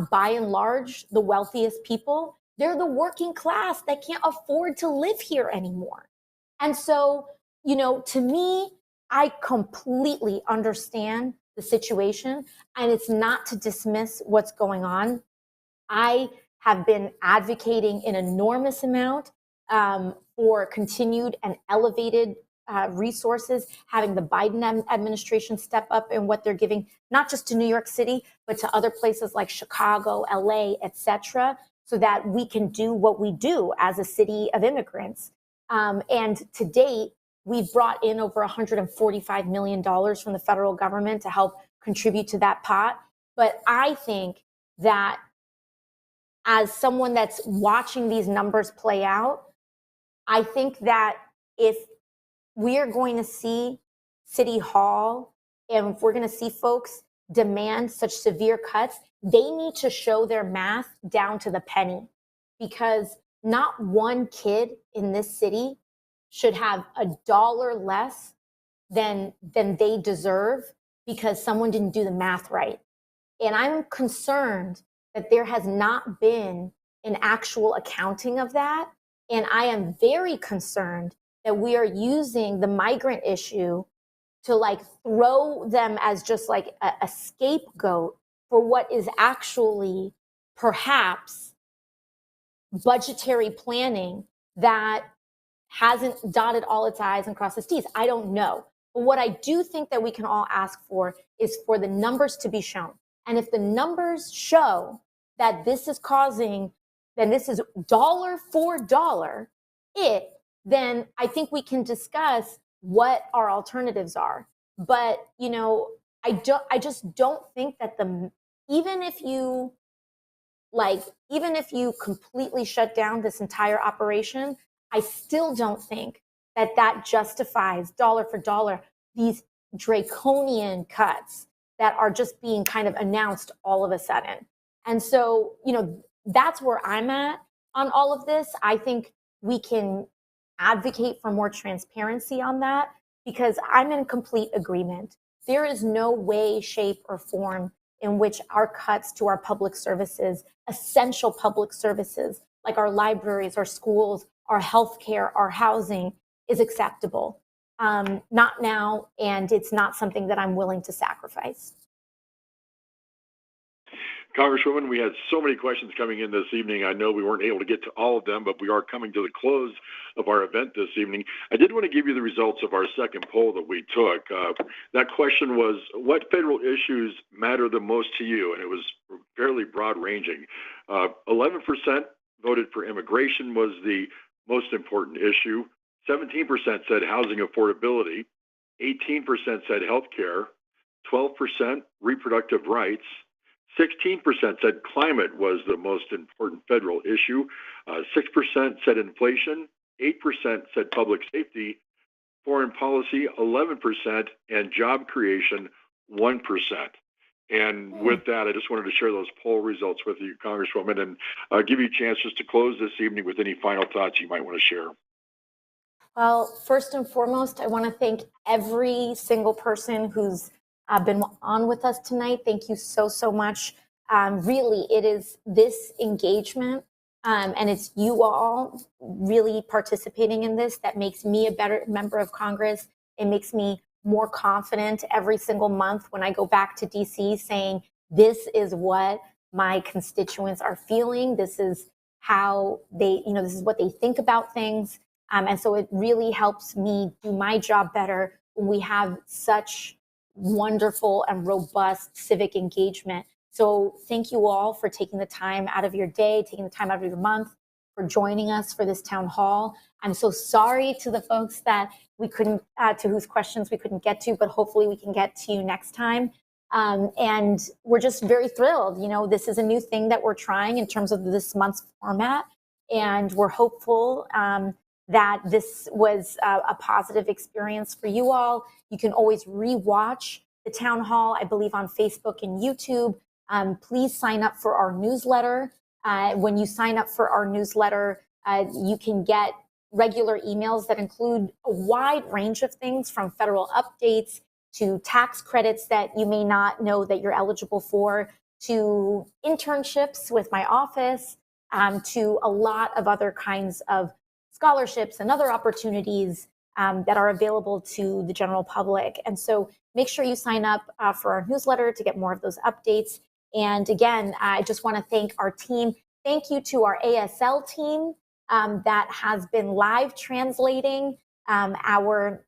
by and large the wealthiest people. They're the working class that can't afford to live here anymore. And so, to me, I completely understand the situation, and it's not to dismiss what's going on. I have been advocating an enormous amount for continued and elevated resources, having the Biden administration step up in what they're giving, not just to New York City, but to other places like Chicago, LA, et cetera, so that we can do what we do as a city of immigrants. And to date, we've brought in over $145 million from the federal government to help contribute to that pot. But I think that as someone that's watching these numbers play out, I think that if we are going to see City Hall and if we're going to see folks demand such severe cuts, they need to show their math down to the penny, because not one kid in this city should have $1 less than they deserve because someone didn't do the math right. And I'm concerned that there has not been an actual accounting of that. And I am very concerned that we are using the migrant issue to throw them as just a scapegoat for what is actually perhaps budgetary planning that hasn't dotted all its I's and crossed its T's. I don't know. But what I do think that we can all ask for is for the numbers to be shown. And if the numbers show that this is causing, then this is dollar for dollar then I think we can discuss what our alternatives are. But, I just don't think that even if you completely shut down this entire operation, I still don't think that justifies dollar for dollar these draconian cuts that are just being kind of announced all of a sudden. And so, that's where I'm at on all of this. I think we can advocate for more transparency on that, because I'm in complete agreement. There is no way, shape, or form in which our cuts to our public services, essential public services, like our libraries, our schools, our healthcare, our housing, is acceptable. Not now, and it's not something that I'm willing to sacrifice. Congresswoman, we had so many questions coming in this evening. I know we weren't able to get to all of them, but we are coming to the close of our event this evening. I did want to give you the results of our second poll that we took. That question was, what federal issues matter the most to you? And it was fairly broad ranging. 11% voted for immigration was the most important issue. 17% said housing affordability. 18% said healthcare. 12% reproductive rights. 16% said climate was the most important federal issue. 6% said inflation. 8% said public safety. Foreign policy, 11%, and job creation, 1%. And with that, I just wanted to share those poll results with you, Congresswoman, and give you a chance just to close this evening with any final thoughts you might want to share. Well, first and foremost, I want to thank every single person who's been on with us tonight. Thank you so, so much. Really, it is this engagement and it's you all really participating in this that makes me a better member of Congress. It makes me more confident every single month when I go back to DC saying, this is what my constituents are feeling. This is how they, this is what they think about things. And so it really helps me do my job better when we have such wonderful and robust civic engagement. So thank you all for taking the time out of your day, taking the time out of your month, for joining us for this town hall. I'm so sorry to the folks that we couldn't, to whose questions we couldn't get to, but hopefully we can get to you next time. And we're just very thrilled. This is a new thing that we're trying in terms of this month's format. And we're hopeful that this was a positive experience for you all. You can always rewatch the town hall, I believe, on Facebook and YouTube. Please sign up for our newsletter. When you sign up for our newsletter, you can get regular emails that include a wide range of things, from federal updates to tax credits that you may not know that you're eligible for, to internships with my office, to a lot of other kinds of scholarships and other opportunities that are available to the general public. And so make sure you sign up for our newsletter to get more of those updates. And again, I just want to thank our team. Thank you to our ASL team that has been live translating our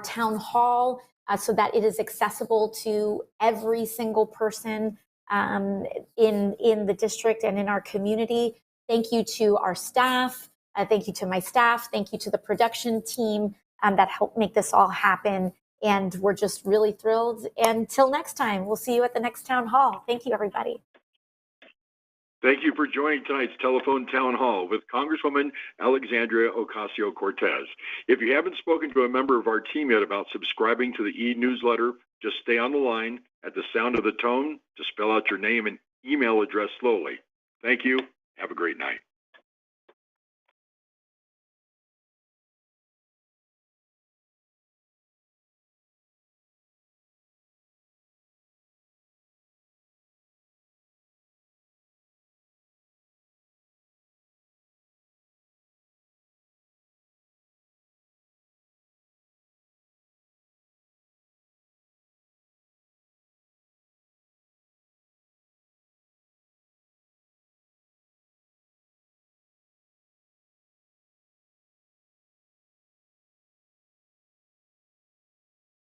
town hall so that it is accessible to every single person in the district and in our community. Thank you to our staff. Thank you to my staff. Thank you to the production team that helped make this all happen. And we're just really thrilled. Until next time, we'll see you at the next town hall. Thank you, everybody. Thank you for joining tonight's telephone town hall with Congresswoman Alexandria Ocasio-Cortez. If you haven't spoken to a member of our team yet about subscribing to the e-newsletter, just stay on the line at the sound of the tone to spell out your name and email address slowly. Thank you